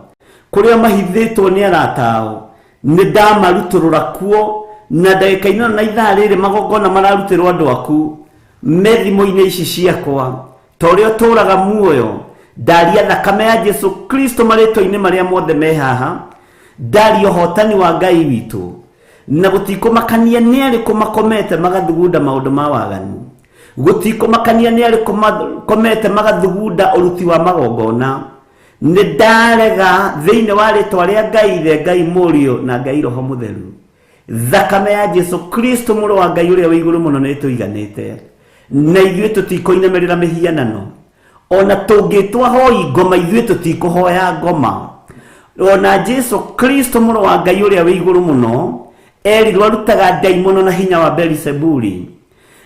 kũrĩa mahithĩtwo nĩ arata ao. Nĩ ndamarutũrũra kuo, na ndagĩka-inĩ na ithaa rĩrĩ magongona mararutĩrwo andũ aku me thimũ-inĩ ici ciakwa, ta ũrĩa ũtũũraga muoyo. Ndaria thakame ya Jesu Kristo marĩtwa-inĩ marĩa mothe me haha, ndaria ũhotani wa Ngai witũ, na gũtikũmakania nĩ arĩkũ makomete magathugunda maũndũ ma waganu, gũtikũmakania nĩ arĩkũ makomete magathugunda ũruti wa magongona. Nĩ ndarega thĩinĩ wa rĩtwa rĩa Ngai Ithe, Ngai Mũriũ na Ngai Roho Mũtheru. Thakame ya Jesu Kristo mũrũ wa Ngai ũrĩa wĩ igũrũ mũno nĩ tũiganĩte, na ithuĩ tũtikũinamĩrĩra mĩhianano, ona tũngĩtwa hoi ngoma ithuĩ tũtikũhoya ngoma. Ona Jesu Kristo mũrũ wa Ngai ũrĩa wĩ igũrũ mũno erirwo arutaga ndaimono na hinya wa Beelzebuli.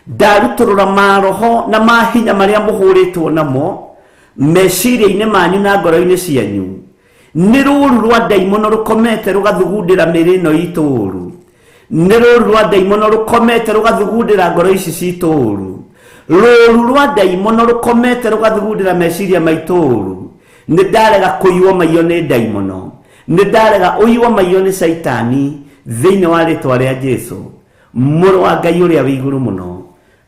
Ndarutũrũra maroho na mahinya marĩa mũhũrĩtwo namo meciria-inĩ manyu na ngoro-inĩ cianyu. Nĩ rũũru rwa ndaimono rũkomete rũgathugundĩra mĩĩrĩ ĩno itũ ũũru, nĩ rũũru rwa ndaimono rũkomete rũgathugundĩra ngoro ici citũ ũũru, rũũru rwa ndaimono rũkomete rũgathugundĩra meciria maitũ ũũru. Nĩ ndarega kũiywo maiyũ nĩ ndaimono, nĩ ndarega ũiywo maiyũ nĩ Saitani thĩinĩ wa rĩtwa rĩa Jesu mũrũ wa Ngai ũrĩa wĩ igũrũ mũno.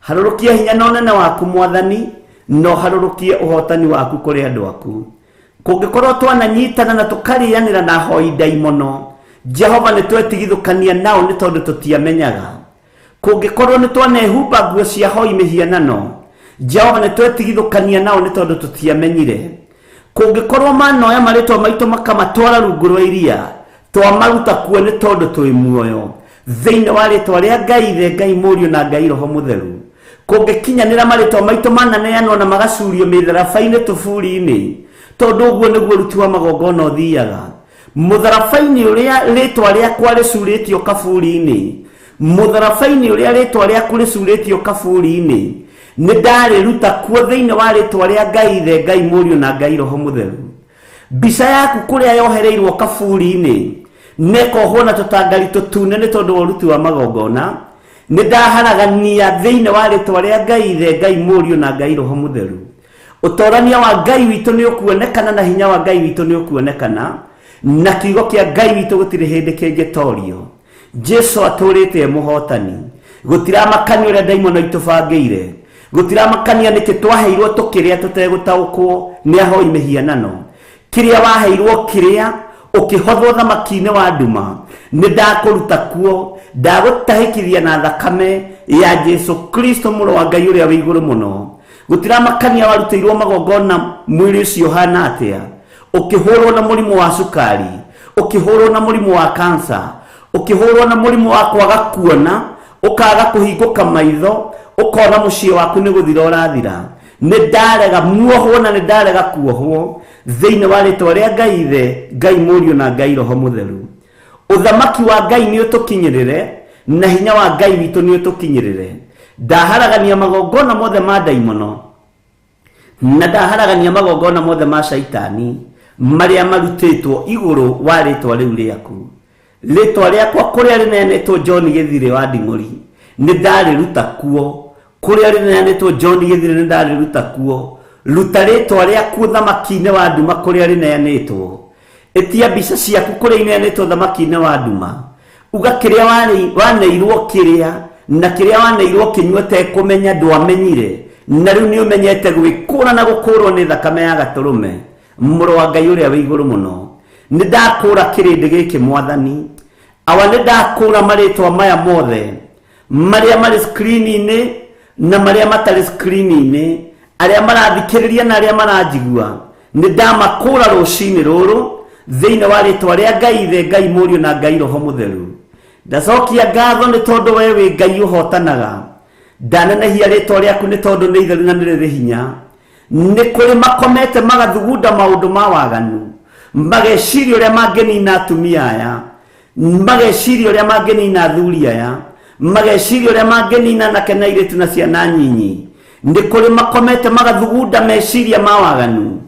Harũrũkia hinya na ũnene waku Mwathani, no harũrũkie ũhotani waku kũrĩ andũ aku. Kũngĩkorwo twananyitana na tũkarĩanĩra na hoi ndaimono, Jehova nĩ twetigithũkania nao nĩ tondũ tũtiamenyaga. Kũngĩkorwo nĩ twanehumba nguo cia hoi mĩhianano, Jehova nĩ twetigithũkania nao nĩ tondũ tũtiamenyire. Kũngĩkorwo manoya marĩtwa maitũ makamatwara rungu rwa iria, twamaruta kuo nĩ tondũ twĩ muoyo thĩinĩ wa rĩtwa rĩa Ngai Ithe, Ngai Mũriũ na Ngai Roho Mũtheru. Kũngĩkinyanĩra marĩtwa maitũ mananeanwo na magacurio mĩtharaba-inĩ tũburi-inĩ, tondũ ũguo nĩguo ũruti wa magongona ũthiaga. Mũtharaba-inĩ ũrĩa rĩtwa rĩakwa rĩcurĩtio kaburi-inĩ, mũtharaba-inĩ ũrĩa rĩtwa rĩaku rĩcurĩtio kaburi-inĩ, nĩ ndarĩruta kuo thĩinĩ wa rĩtwa rĩa Ngai Ithe, Ngai Mũriũ na Ngai Roho Mũtheru. Mbica yaku kũrĩa yohereirwo kaburi-inĩ nekohwo na tũtangari tũtune nĩ tondũ wa ũruti wa magongona, nĩ ndaharagania thĩinĩ wa rĩtwa rĩa Ngai Ithe, Ngai Mũriũ na Ngai Roho Mũtheru. Ũtorania wa Ngai witũ nĩ ũkuonekana na hinya wa Ngai witũ nĩ ũkuonekana, na kiugo kĩa Ngai witũ gũtirĩ hĩndĩ kĩngĩtorio. Jesu atũrĩte mũhotani, gũtiramakania ũrĩa ndaimono itũbangĩire, gũtiramakania nĩkĩ twaheirwo tũkĩrĩa tũtegũtaũkwo nĩ ahoi mĩhianano. Kĩrĩa waheirwo kĩrĩa ukihothwo thamaki-inĩ wa nduma nĩ ndakũruta kuo, ndagũtahĩkithia na thakame ya Jesu Kristo mũrũ wa Ngai ũrĩa wĩ igũrũ mũno. Gũtiramakania warutĩirwo magongona mwĩrĩ ũcio hana atĩa, ukihũrwo na mũrimũ wa cukari, ukihũrwo na mũrimũ wa kansa, ukihũrwo na mũrimũ wa kwaga kuona, ukaga kũhingũka maitho, ukona mũciĩ waku nĩ gũthira ũrathira. Nĩ ndarega muohwo na nĩ ndarega kuohwo thĩinĩ wa rĩtwa rĩa Ngai Ithe, Ngai Mũriũ na Ngai Roho Mũtheru. Ũthamaki wa Ngai nĩ ũtũkinyĩrĩre na hinya wa Ngai witũ nĩ ũtũkinyĩrĩre. Ndaharagania magongona mothe ma ndaimono na ndaharagania magongona mothe ma shaitani marĩa marutĩtwo igũrũ wa rĩtwa rĩu rĩaku. Rĩtwa rĩakwa kũrĩa rĩneanĩtwo John Gĩthire wa Nding'ũri nĩ ndarĩruta kuo, kũrĩa rĩneanĩtwo John Gĩthire nĩ ndarĩruta kuo. Ruta rĩtwa rĩaku thamaki-inĩ wa nduma kũrĩa rĩneanĩtwo. Etia mbica ciaku kũrĩa ineanĩtwo thamaki-inĩ wa nduma. Uga kĩrĩa waneirwo kĩrĩa na kĩrĩa waneirwo kĩnyua tekũmenya ndwamenyire, na rĩu nĩ ũmenyete gwĩkũra na gũkũrwo nĩ thakame ya gatũrũme. Mũrũ wa Ngai ũrĩa wĩ igũrũ mũno, nĩ ndakũra kĩrĩndĩ gĩkĩ Mwathani. Awa nĩ ndakũra marĩtwa maya mothe marĩa marĩ screen-inĩ na marĩa matarĩ screen-inĩ, arĩa marathikĩrĩria na arĩa maranjigua. Nĩ ndamakũra rũcinĩ rũrũ thĩinĩ wa rĩtwa rĩa Ngai Ithe, Ngai Mũriũ na Ngai Roho Mũtheru. Ndacokia ngatho nĩ tondũ we wĩ Ngai ũhotanaga. Ndanenehia rĩtwa rĩaku nĩ tondũ nĩ itheru na nĩ rĩrĩ hinya. Nĩ kũrĩ makomete magathugunda maũndũ ma waganu, mageciria ũrĩa mangĩnina atumia aya, mageciria ũrĩa mangĩnina athuri aya, mageciria ũrĩa mangĩnina anake na airĩtu na ciana nyinyi. Nĩ kũrĩ makomete magathugunda meciria ma waganu,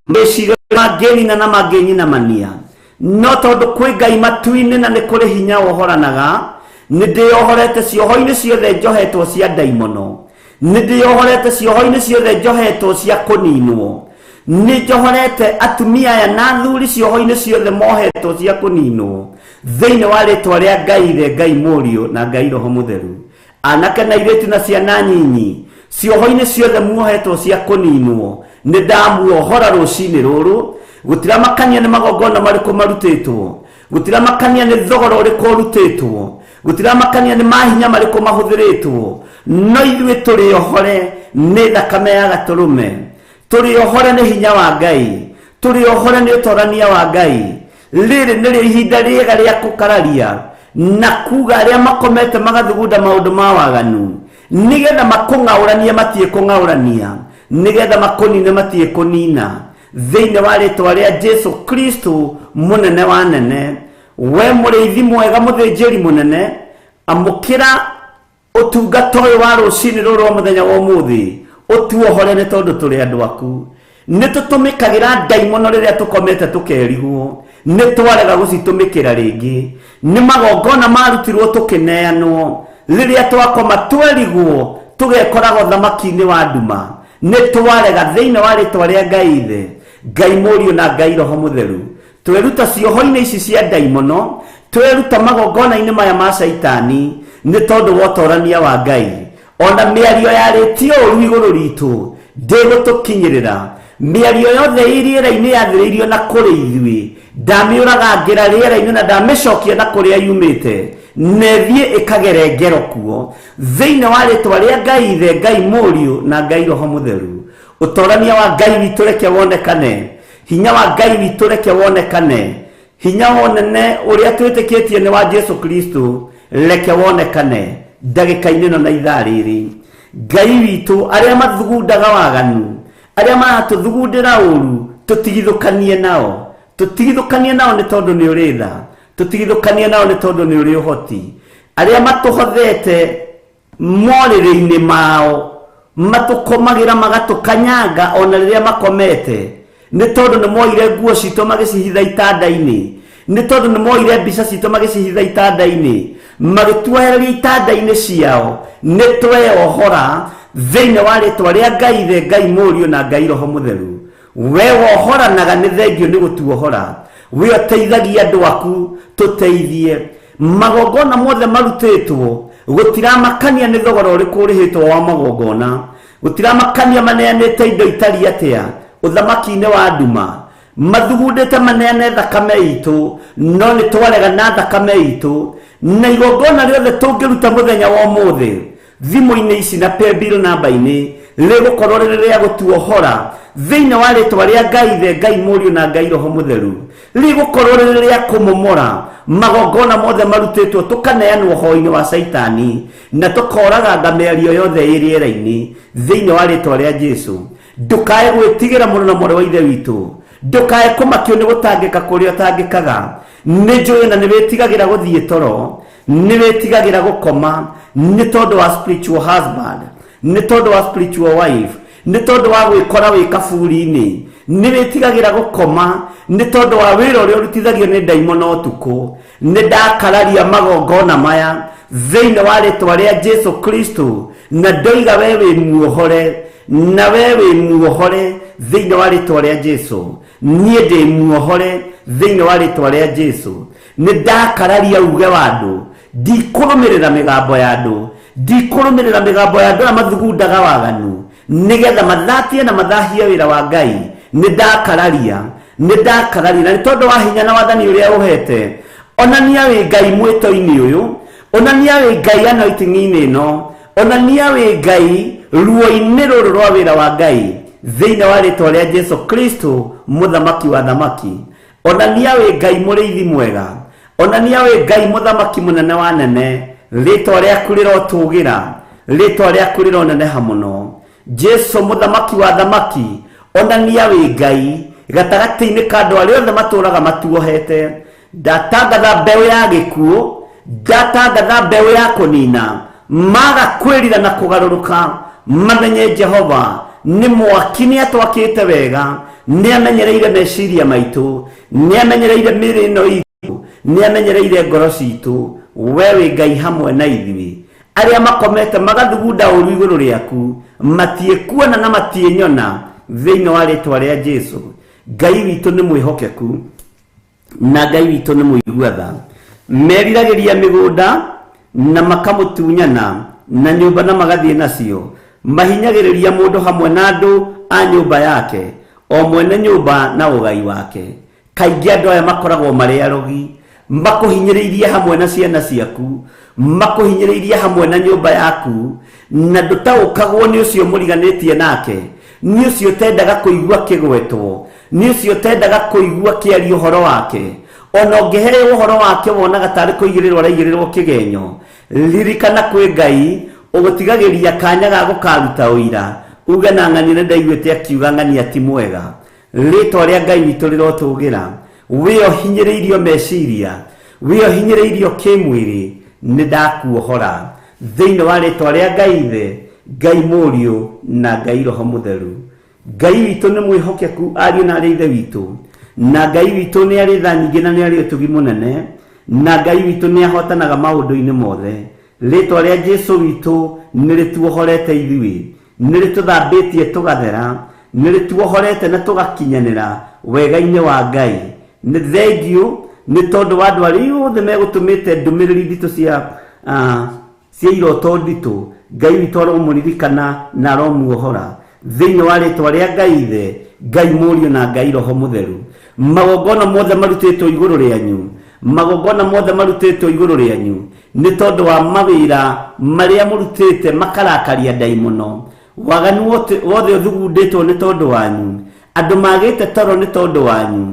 meciria mangĩnina na mangĩnyinamania. No tondũ kwĩ Ngai matu-inĩ na nĩ kũrĩ hinya wohoranaga, nĩ ndĩyohorete cioho-inĩ ciothe njohetwo cia ndaimono, nĩ ndĩyohorete cioho-inĩ ciothe njohetwo cia kũninwo, nĩ njohorete atumia aya na athuri cioho-inĩ ciothe mohetwo cia kũninwo thĩinĩ wa rĩtwa rĩa Ngai Ithe, Ngai Mũriũ na Ngai Roho Mũtheru. Anake na airĩtu na ciana nyinyi cioho-inĩ ciothe muohetwo cia kũninwo, nĩ ndamuohora rũcinĩ rũrũ. Gũtiramakania nĩ magongona marĩkũ marutĩtwo, gũtiramakania nĩ thogora ũrĩkũ ũrutĩtwo, gũtiramakania nĩ mahinya marĩkũ mahũthĩrĩtwo, no ithuĩ tũrĩohore nĩ thakame ya gatũrũme, tũrĩohore nĩ hinya wa Ngai, tũrĩohore nĩ ũtorania wa Ngai. Rĩrĩ nĩrĩo ihinda rĩega rĩa gũkararia na kuga arĩa makomete magathugunda maũndũ ma waganu, nĩgetha makũng'aũrania matiĩ kũng'aũrania, nĩgetha makũnine matiĩ kũnina, thĩinĩ wa rĩtwa rĩa Jesu Kristo mũnene wa nene. We mũrĩithi mwega, mũthĩnjĩri mũnene, amũkĩra ũtungata ũyũ wa rũcinĩ rũrũ wa mũthenya wa ũmũthĩ, ũtuohore nĩ tondũ tũrĩ andũ aku. Nĩ tũtũmĩkagĩra ndaimono rĩrĩa tũkomete tũkerigwo, nĩ twarega gũcitũmĩkĩra rĩngĩ. Nĩ magongona marutirwo tũkĩneanwo rĩrĩa twakoma twerigwo, tũgekoragwo thamaki-inĩ wa nduma. Nĩ twarega thĩinĩ wa rĩtwa rĩa Ngai Ithe, Ngai Mũriũ na Ngai Roho Mũtheru. Tweruta cioho-inĩ ici cia ndaimono, tweruta magongona-inĩ maya ma shaitani nĩ tondũ wa ũtorania wa Ngai. Ona mĩario yarĩtio ũru igũrũ ritũ ndĩgũtũkinyĩrĩra. Mĩario yothe rĩera-inĩ yathĩrĩirio na kũrĩ ithuĩ, ndamĩũragangĩra rĩera-inĩ na ndamĩcokia na kũrĩa yumĩte, nethiĩ ĩkagere ngero kuo thĩinĩ wa rĩtwa rĩa Ngai Ithe, Ngai Mũriũ na Ngai Roho Mũtheru. Ũtorania wa Ngai witũ reke wonekane, hinya wa Ngai witũ reke wonekane, hinya wonene ũrĩa twĩtĩkĩtie nĩ wa Jesu Kristo reke wonekane ndagĩka-inĩ ĩno na ithaa rĩrĩ. Ngai witũ, arĩa mathugundaga waganu, arĩa maratũthugundĩra ũru, tũtigithũkanie nao, tũtigithũkanie nao nĩ tondũ nĩ ũrĩ tha, tũtigithũkanie nao nĩ tondũ nĩ ũrĩ ũhoti. Arĩa matũhothete morĩrĩ-inĩ mao, matũkomagĩra magatũkanyanga ona rĩrĩa makomete, nĩ tondũ nĩ moire nguo citũ magĩcihitha itanda-inĩ, nĩ tondũ nĩ moire mbica citũ magĩcihitha itanda-inĩ, magĩtuohereria itanda-inĩ ciao. Nĩ tweohora thĩinĩ wa rĩtwa rĩa Ngai Ithe, Ngai Mũriũ na Ngai Roho Mũtheru. We wohoranaga nĩ thengio nĩ gũtuohora, we ũteithagia andũ aku, tũteithie. Magongona mothe marutĩtwo, gũtiramakania nĩ thogora ũrĩkũ ũrĩhĩtwo wa magongona, gũtiramakania maneanĩte indo itari atĩa ũthamaki-inĩ wa nduma, mathugundĩte maneane thakame itũ, no nĩ twarega na thakame itũ, na igongona rĩothe tũngĩruta mũthenya wa ũmũthĩ thimũ-inĩ ici na paybill namba-inĩ rĩgũkorwo rĩrĩ rĩa gũtuohora thĩinĩ wa rĩtwa rĩa Ngai Ithe, Ngai Mũriũ na Ngai Roho Mũtheru, rĩgũkorwo rĩrĩ rĩa kũmomora magongona mothe marutĩtwo tũkaneanwo ũhoro-inĩ wa Saitani, na tũkoraga mĩario yothe ĩ rĩera-inĩ thĩinĩ wa rĩtwa rĩa Jesũ. Ndũkae gwĩtigĩra mũno na mwarĩ wa ithe witũ, ndũkae kũmakio nĩ gũtangĩka kũrĩa ũtangĩkaga. Nĩ njũĩ na nĩ wĩtigagĩra gũthiĩ toro, nĩ wĩtigagĩra gũkoma nĩ tondũ wa spiritual husband, nĩ tondũ wa spiritual wife, nĩ tondũ wa gwĩkora wĩ kaburi-inĩ, nĩ wĩtigagĩra gũkoma nĩ tondũ wa wĩra ũrĩa ũrutithagio nĩ ndaimono ũtukũ. Nĩ ndakararia magongona maya thĩinĩ wa rĩtwa rĩa Jesũ Kristo, na ndoiga we wĩ muohore, na we wĩ muohore thĩinĩ wa rĩtwa rĩa Jesũ. Niĩ ndĩ muohore thĩinĩ wa rĩtwa rĩa Jesũ. Nĩ ndakararia uge wa andũ, ndikũrũmĩrĩra mĩgambo ya andũ, ndikũrũmĩrĩra mĩgambo ya andũ arĩa mathugundaga waganu nĩgetha mathatie na mathahie wĩra wa Ngai. Nĩ ndakararia, na nĩ tondũ wa hinya na wathani ũrĩa ũhete, onania wĩ Ngai mwĩto-inĩ ũyũ, onania wĩ Ngai anointing-inĩ ĩno, onania wĩ Ngai ruo-inĩ rũrũ rwa wĩra wa Ngai thĩinĩ wa rĩtwa rĩa Jesũ Kristo, mũthamaki wa thamaki. Onania wĩ Ngai mũrĩithi mwega, onania wĩ Ngai mũthamaki mũnene wa nene, rĩtwa rĩaku rĩrotũgĩra, rĩtwa rĩaku rĩroneneha mũno. Jesũ mũthamaki wa thamaki, onania wĩ Ngai gatagatĩ-inĩ ka andũ arĩa othe matũraga matuohete. Ndatangatha mbeũ ya gĩkuũ, ndatangatha mbeũ ya kũnina, maga kwĩrira na kũgarũrũka, mamenye Jehova nĩ mwaki nĩ atwakĩte wega, nĩ amenyereire meciria maitũ, nĩ amenyereire mĩĩrĩ ĩno itũ, nĩ amenyereire ngoro citũ. We wĩ Ngai hamwe na ithuĩ. Arĩa makomete magathugunda ũru igũrũ rĩaku matiĩkuona na matiĩnyona thĩinĩ wa rĩtwa rĩa Jesũ. Ngai witũ nĩ mwĩhokeku na Ngai witũ nĩ mũigua tha. Meriragĩria mĩgũnda na makamũtunyana na nyũmba na magathiĩ nacio, mahinyagĩrĩria mũndũ hamwe na andũ a nyũmba yake, o mwene nyũmba na ũgai wake. Kaingĩ andũ aya makoragwo marĩ arogi, makũhinyĩrĩirie hamwe na ciana ciaku, makũhinyĩrĩirie hamwe na nyũmba yaku, na ndũtaũkagwo nĩ ũcio mũriganĩtie nake, nĩ ũcio tendaga kũigua kĩgwetwo, nĩ ũcio tendaga kũigua kĩario ũhoro wake. Ona ũngĩheo ũhoro wake wonaga tarĩ kũigĩrĩrwo araigĩrĩrwo kĩgenyo, ririkana kwĩ Ngai ũgũtigagĩria kanya ga gũkaruta ũira, uge na ng'ani nĩ ndaiguĩte akiuga ng'ani ati mwega. Rĩtwa rĩa Ngai witũ rĩrotũgĩra. Wĩyo hinyĩrĩirio meciria, wĩyo hinyĩrĩirio kĩmwĩrĩ, nĩ ndakuohora thĩinĩ wa rĩtwa rĩa Ngai Ithe, Ngai Mũriũ na Ngai Roho Mũtheru. Ngai witũ nĩ mwĩhokeku, ariũ na arĩ ithe witũ, na Ngai witũ nĩ arĩ tha nyingĩ na nĩ arĩ ũtugi mũnene, na Ngai witũ nĩ ahotanaga maũndũ-inĩ mothe. Rĩtwa rĩa Jesũ witũ nĩ rĩtuohorete ithuĩ, nĩ rĩtũthambĩtie tũgathera, nĩ rĩtuohorete na tũgakinyanĩra wega-inĩ wa Ngai. Nĩ thengiũ nĩ tondũ wa andũ arĩa othe megũtũmĩte ndũmĩrĩri nditũ cia iroto nditũ. Ngai witũ aromũririkana na aromuohora thĩinĩ wa rĩtwa rĩa Ngai Ithe, Ngai Mũriũ na Ngai Roho Mũtheru. Magongona mothe marutĩtwo igũrũ rĩanyu, magongona mothe marutĩtwo igũrũ rĩanyu nĩ tondũ wa mawĩra marĩa mũrutĩte makarakaria ndaimono. Waganu wothe ũthugundĩtwo nĩ tondũ wanyu, andũ magĩte toro nĩ tondũ wanyu.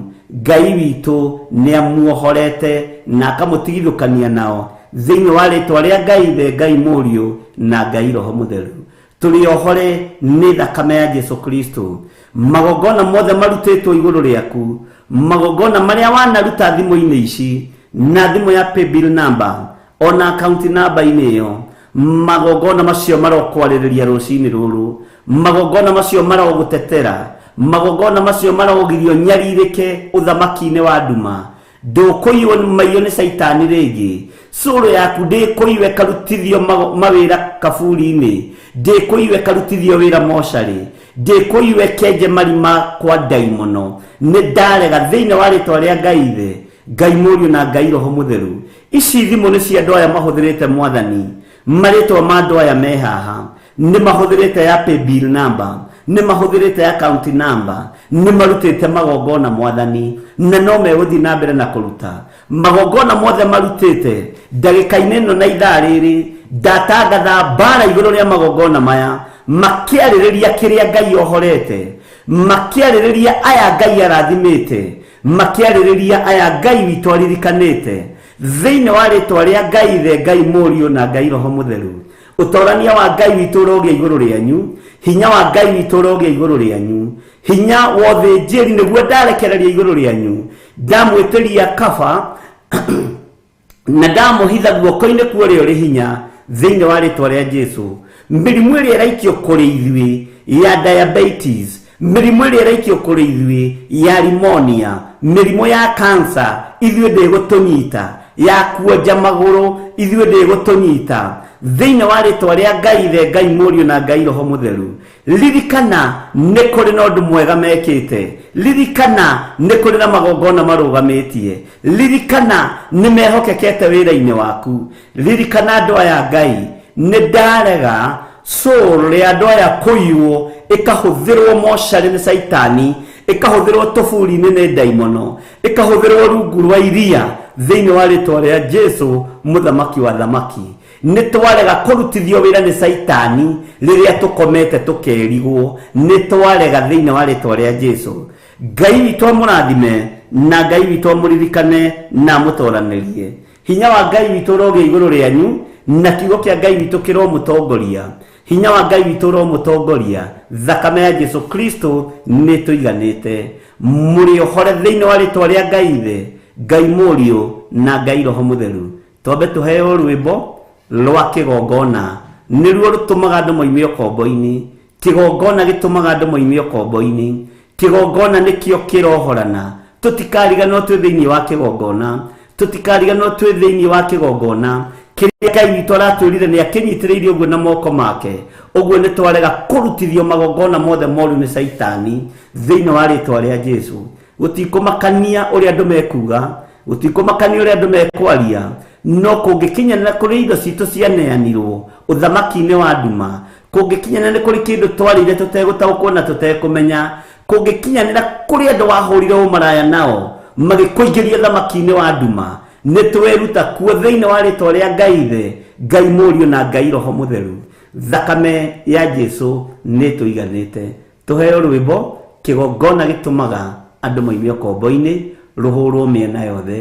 Ngai witũ nĩ amuohorete na akamũtigithũkania nao thĩinĩ wa rĩtwa rĩa Ngai Ithe, Ngai Mũriũ na Ngai Roho Mũtheru. Tũrĩohore nĩ thakame ya Jesũ Kristo. Magongona mothe marutĩtwo igũrũ rĩaku, magongona marĩa wanaruta thimũ-inĩ ici na thimũ ya paybill number ona account number-inĩ ĩyo, magongona macio marokwarĩrĩria rũcinĩ rũrũ, magongona macio marogũtetera, magongona macio marogĩrio nyarirĩke ũthamaki-inĩ wa nduma. Ndũkũiywo maiyũ nĩ Saitani rĩngĩ. Cũrũ yaku ndĩkũiywo ĩkarutithio mawĩra kaburi-inĩ, ndĩkũiywo ĩkarutithio wĩra mocarĩ, ndĩkũiywo ĩkenje marima kwa ndaimono. Nĩ ndarega thĩinĩ wa rĩtwa rĩa Ngai Ithe, Ngai Mũriũ na Ngai Roho Mũtheru. Ici thimũ nĩ cia andũ aya mahũthĩrĩte Mwathani, marĩtwa ma andũ aya me haha nĩ mahũthĩrĩte ya paybill number, nĩ mahũthĩrĩte account number, nĩ marutĩte magongona mwathani na no megũthiĩ na mbere na kũruta magongona mothe marutĩte ndagĩka-inĩ ĩno na ithaa rĩrĩ ndatangatha mbara igũrũ rĩa magongona maya makĩarĩrĩria kĩrĩa Ngai ohorete makĩarĩrĩria aya Ngai arathimĩte makĩarĩrĩria aya Ngai witũ aririkanĩte thĩinĩ wa rĩtwa rĩa Ngai Ithe Ngai Mũriũ na Ngai Roho Mũtheru ũtorania wa Ngai witũ ũrogĩa igũrũ rĩanyu hinya wa Ngai witũ ũrogĩa igũrũ rĩanyu hinya wa ũthĩnjĩri nĩguo ndarekereria igũrũ rĩanyu ndamwĩtĩria kaba na ndamũhitha guoko-inĩ kwa ũrĩa ũrĩ hinya thĩinĩ wa rĩtwa rĩa Jesũ mĩrimũ ĩrĩa ĩraikio kũrĩ ithuĩ ya diabetes mĩrimũ ĩrĩa ĩraikio kũrĩ ithuĩ ya pneumonia mĩrimũ ya cancer ithuĩ ndĩgũtũnyita ya kuonja magũrũ ithuĩ ndĩgũtũnyita thĩinĩ wa rĩtwa rĩa Ngai Ithe Ngai Mũriũ na Ngai Roho Mũtheru ririkana nĩ kũrĩ na ũndũ mwega mekĩte ririkana nĩ kũrĩ na magongona marũgamĩtie ririkana nĩ mehokekete wĩra-inĩ waku ririkana andũ aya Ngai nĩ ndarega soul ya andũ aya kũiywo ĩkahũthĩrwo mocarĩ nĩ Saitani ĩkahũthĩrwo tũburi-inĩ nĩ ndaimono ĩkahũthĩrwo rungu rwa iria thĩinĩ wa rĩtwa rĩa Jesũ mũthamaki wa thamaki nĩ twarega kũrutithio wĩra nĩ Saitani rĩrĩa tũkomete tũkerigwo nĩ twarega thĩinĩ wa rĩtwa rĩa Jesũ Ngai witũ amũrathime na Ngai witũ amũririkane na mũtoranĩrie hinya wa Ngai witũ ũrogĩa igũrũ rĩanyu na kiugo kĩa Ngai witũ kĩromũtongoria hinya wa Ngai witũ ũromũtongoria thakame ya Jesũ Kristo nĩ tũiganĩte mũrĩ ohore thĩinĩ wa rĩtwa rĩa Ngai Ithe Ngai Mũriũ na Ngai Roho Mũtheru twambe tũheo rwĩmbo rwa kĩgongona nĩruo rũtũmaga andũ moime ũkombo-inĩ kĩgongona gĩtũmaga andũ moime ũkombo-inĩ kĩgongona nĩkĩo kĩrohorana tũtikariganwo twĩ thĩinĩ wa kĩgongona tũtikariganwo twĩ thĩinĩ wa kĩgongona kĩrĩa Ngai witũ aratwĩrire nĩ akĩnyitĩrĩire ũguo na moko make ũguo nĩ twarega kũrutithio magongona mothe moru nĩ Saitani thĩinĩ wa rĩtwa rĩa Jesũ gũtikũmakania ũrĩa andũ mekuga gũtikũmakania ũrĩa andũ mekwaria no kũngĩkinyanĩra kũrĩ indo citũ cianeanirwo ũthamaki-inĩ wa nduma kũngĩkinyanĩra nĩ kũrĩ kĩndũ twarĩire tũtegũtaũkwo na tũtekũmenya kũngĩkinyanĩra kũrĩ andũ wahũrire ũmaraya nao magĩkũingĩria ũthamaki-inĩ wa nduma nĩ tweruta kuo thĩinĩ wa rĩtwa rĩa Ngai Ithe Ngai Mũriũ na Ngai Roho Mũtheru thakame ya Jesũ nĩ tũiganĩte tũheo rwĩmbo kĩgongona gĩtũmaga andũ moime ũkombo-inĩ rũhũrwo mĩena yothe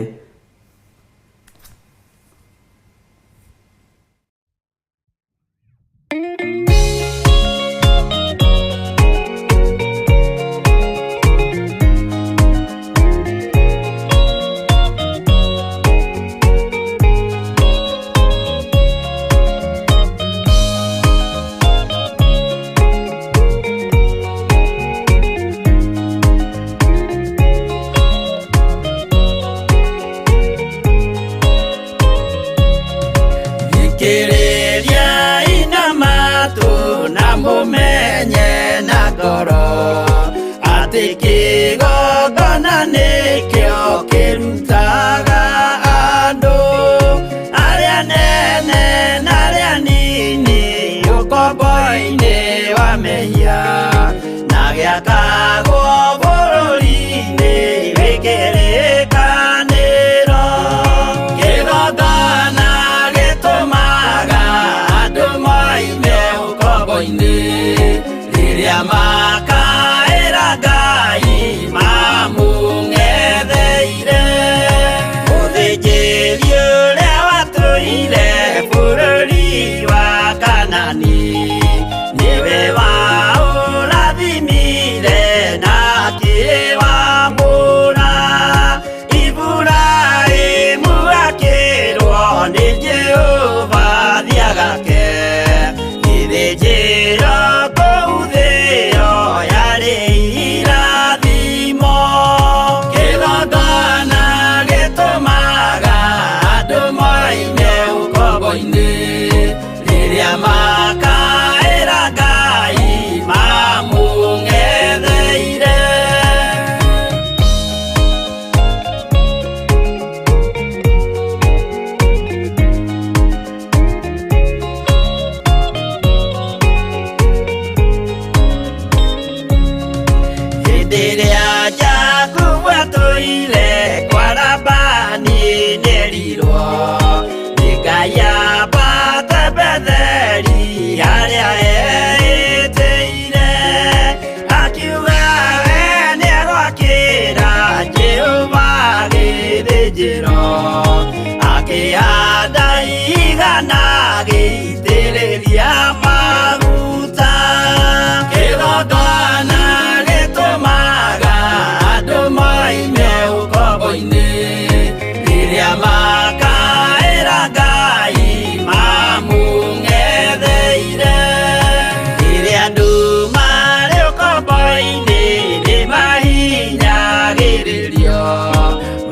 makĩhanda igana gĩitĩrĩria maguta. Kĩgongona gĩtũmaga andũ moime ũkombo-inĩ rĩrĩa makaĩra Ngai mamũng'etheire. Rĩrĩa andũ marĩ ũkombo-inĩ nĩ mahinyagĩrĩrio,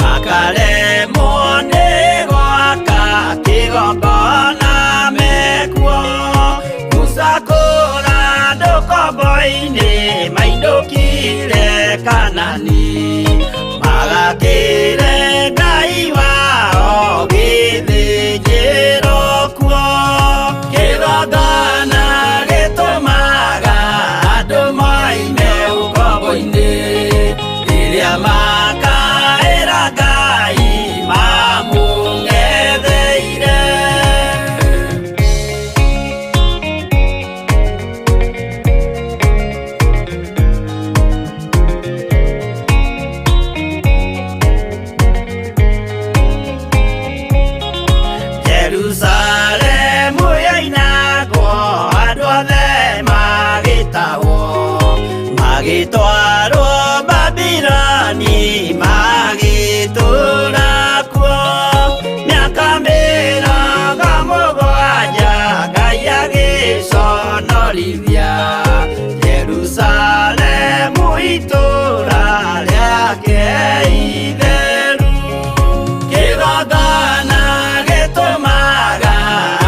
makaremwo nĩ gwaka kĩgongona mekuo. Gũcakũra andũ ũkombo-inĩ mainũkire Kanani, magakĩre Ngai wao gĩthĩnjĩro kuo. Kĩgongona gĩtũmaga andũ moime ũkombo-inĩ rĩrĩa makaĩra Ngai mamũng'etheire. Jerusalemu yainagwo, andũ othe magĩtahwo, magĩtwarwo Babironi, magĩtũũra kuo mĩaka mĩrongo mũgwanja. Ngai agĩconorithia Jerusalemu, itũũra rĩake itheru. Kĩgongona gĩtũmaga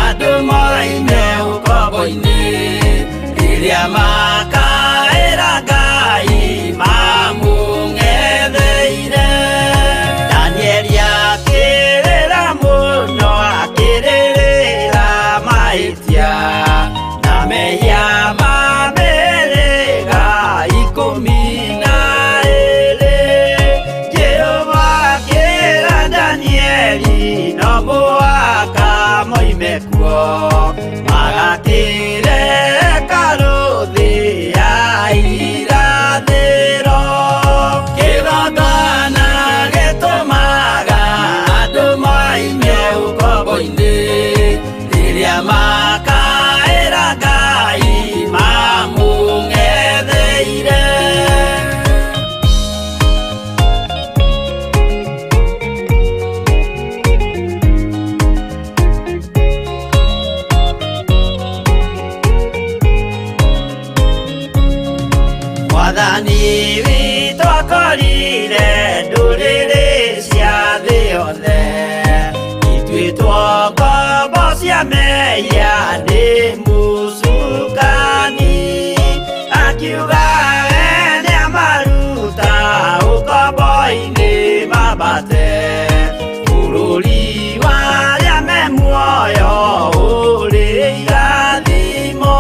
andũ moime ũkombo-inĩ rĩrĩa makaĩra Ngai mamũng'etheire. Danieli akĩrĩra mũno, akĩrĩrĩra mahĩtia na mehia ma mĩhĩrĩga 12. Jehova akĩra Danieli no mũhaka moime kuo, magakĩre hekarũ thĩ ya irathĩro. Kĩgongona gĩtũmaga andũ moime ũkombo-inĩ rĩrĩa makaĩra Ngai mamũng'etheire. Mwathani witũ akorire ndũrĩrĩ cia thĩ yothe, ituĩtwo ngombo cia mehia nĩ mũcukani. Akiuga we nĩamaruta ũkombo-inĩ mambate bũrũri wa arĩa me muoyo ũrĩ irathimo.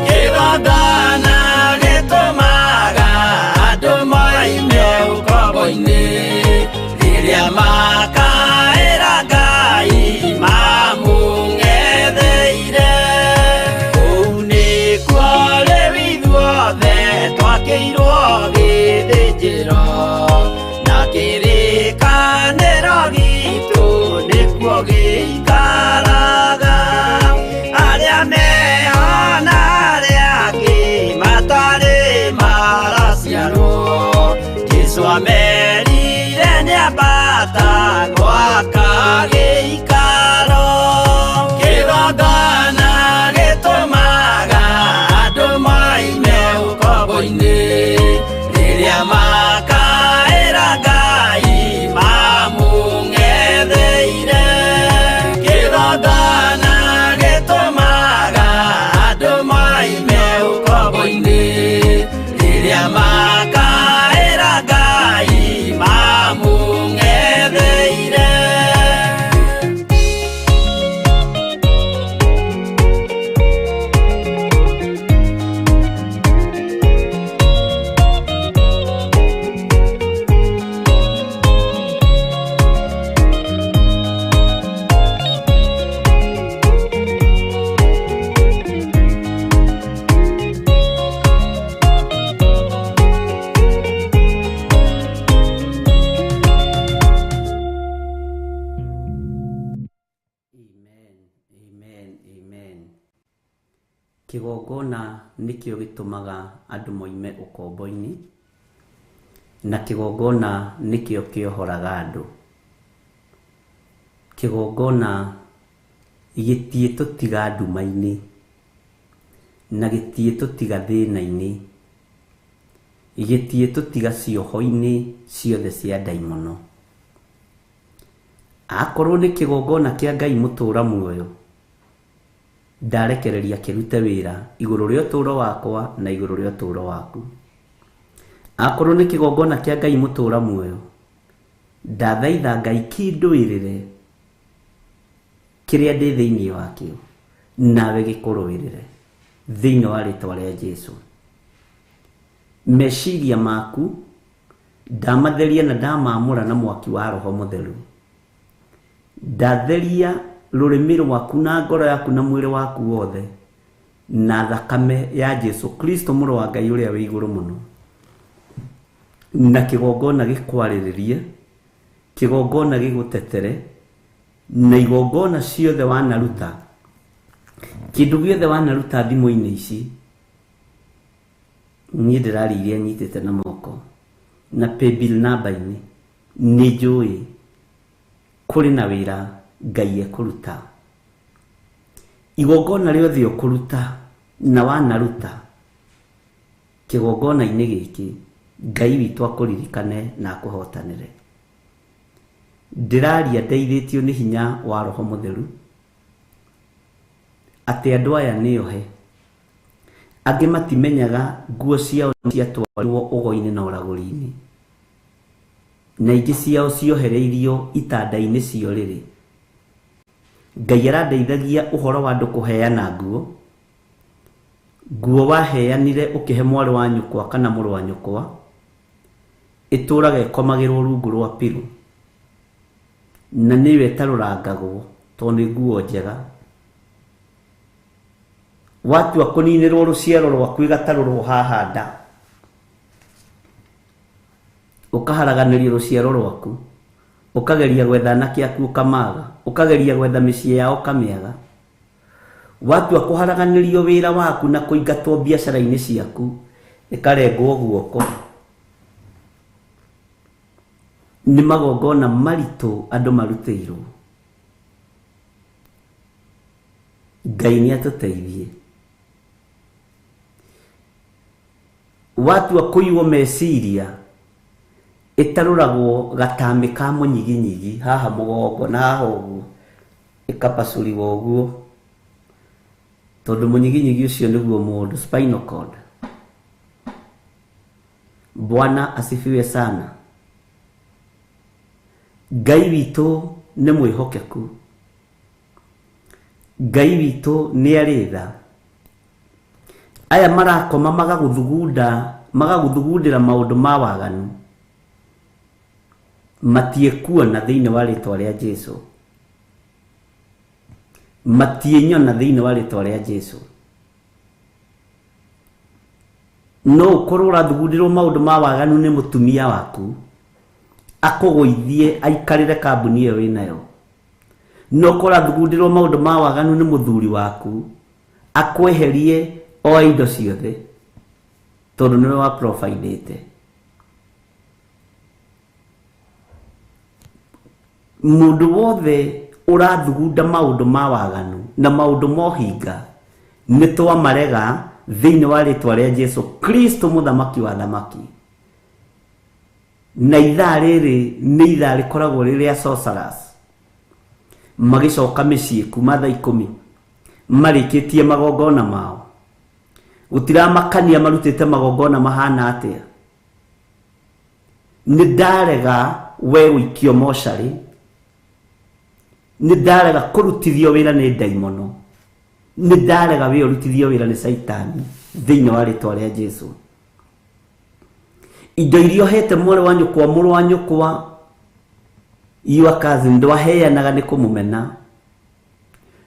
Kĩgongona gĩtũmaga andũ moime ũkombo-inĩ rĩrĩa makaĩra Ngai mamũng'etheire. Kũu nĩkuo rĩu ithuothe twakĩirwo gĩthĩnjĩro, na kĩrĩkanĩro gitũ nĩkuo gĩikaraga. Arĩa meho na arĩa angĩ matarĩ maraciarwo, Jesũ amerire nĩambata gwaka gĩikaro. Kĩgongona gĩtũmaga andũ moime ũkombo-inĩ rĩrĩa makaĩra Ngai mamũng'etheire. Kigongona nikio gitumaga andu moime ukombo-ini, na kigongona nikio kiohoraga andu. Kigongona gitie tutiga nduma-ini na gitie tutiga thina-ini, gitie tutiga cioho-ini ciothe cia ndaimono. Akorwo ni kigongona kia Ngai mutura muoyo, ndarekereria kirute wira iguru ria uturo wakwa na iguru ria uturo waku. Akorwo ni kigongona kia Ngai mutura muoyo, ndathaitha Ngai kindwirire kiria ndi thiini wakio, nawe gikurwirire thiini wa ritwa ria Jesu. Meciria maku ndamatheria na ndamamura na mwaki wa Roho Mutheru. Ndatheria rurimi rwaku na ngoro yaku na mwiri waku wothe na thakame ya Jesu Kristo muru wa Ngai uria wi iguru muno. Na kigongona gikwariririe, kigongona gigutetere, na igongona ciothe wanaruta, kindu giothe wanaruta thimu-ini ici, ni ndirariria nyitite na moko na paybill namba-ini, ni njui kuri na wira Ngai ekuruta. Igongona riothe ukuruta na wanaruta kigongona-ini giki, Ngai witu akuririkane na akuhotanire. Ndiraria ndeithitio ni hinya wa Roho Mutheru ati andu aya niohe, angi matimenyaga nguo ciao ciatwarirwo ugo-ini na uraguri-ini, na ingi ciao ciohereirio itanda-ini cio riri. Ngai arandeithagia uhoro wa andu kuheana nguo waheanire ukihe mwari wa nyukwa kana muru wa nyukwa, ituraga ikomagirwo rungu rwa piru, na niwe tarurangagwo tondu ni nguo njega. Watua kuninirwo ruciaro rwaku igatarurwo haha nda, ukaharaganirio ruciaro rwaku, ukageria gwetha anake aku ukamaga, ukageria gwetha micii yao ukamiaga. Watua kuharaganirio wira waku na kuingatwo biacara-ini ciaku, ikarengwo guoko. Ni magongona maritu andu maruteirwo. Ngai ni atuteithie. Watua kuiwo meciria, itaruragwo gatami ka munyiginyigi haha mugongo na haha uguo, ikapasuliwa uguo, tondu munyiginyigi ucio niguo mundu, spinal cord. Bwana asifiwe sana. Ngai witu ni mwihokeku. Ngai witu ni aritha. Aya marakoma magaguthugundira maundu ma waganu, matiekuona thiini wa ritwa ria Jesu, matienyona thiini wa ritwa ria Jesu. No ukorwo urathugundirwo maundu ma waganu ni mutumia waku, akugoithie aikarire kambuni iyo winayo. No ukorwo urathugundirwo maundu ma waganu ni muthuri waku, akweherie o indo ciothe tondu niwe wa providete. Mundu wothe urathugunda maundu ma waganu na maundu mohinga, ni twamarega thiini wa ritwa ria Jesu Kristo muthamaki wa thamaki. Na ithaa riri ni ithaa rikoragwo riria sorcerers magicoka micii kuma thaa 10 marikitie magongona mao. Gutiramakania marutite magongona mahana atia. Ni ndarega we wikio moshari, ni ndarega kurutithio wira ni ndaimono, ni ndarega we urutithio wira ni saitani thiini wa ritwa ria Jesu. Indo irio hete muru wa nyukwa your cousin ndwaheanaga ni kumumena,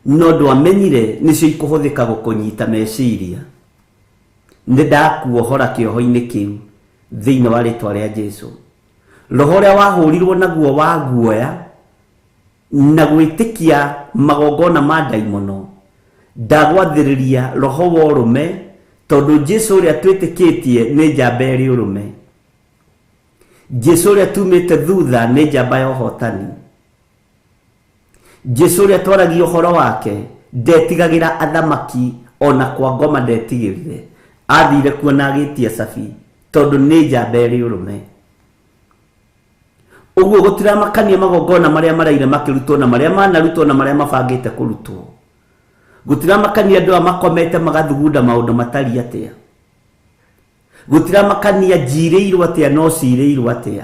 no ndwamenyire nicio ikuhuthika gukunyita meciria. Ni ndakuohora kioho-ini kiu thiini wa ritwa ria Jesu. Roho ria wahurirwo naguo wa guoya na gwitikia magongona ma ndaimono, ndagwathĩrĩria roho wa ũrũme tondũ Jesu ũrĩa twĩtĩkĩtie nĩ njamba ĩrĩ ũrũme. Jesu ũrĩa tumĩte thutha nĩ njamba ya ũhotani. Jesu ũrĩa twaragia ũhoro wake ndetigagĩra athamaki ona kwa ngoma ndetigĩrire. Athire kuo na agĩtia cabi tondũ nĩ njamba ĩrĩ ũrũme. Ũguo gũtiramakania magongona marĩa maraire makĩrutwo na marĩa manarutwo na marĩa mabangĩte kũrutwo. Gũtiramakania andũ makomete magathugunda maũndũ matari atĩa. Gũtiramakania njirĩirwo atĩa no cirĩirwo atĩa.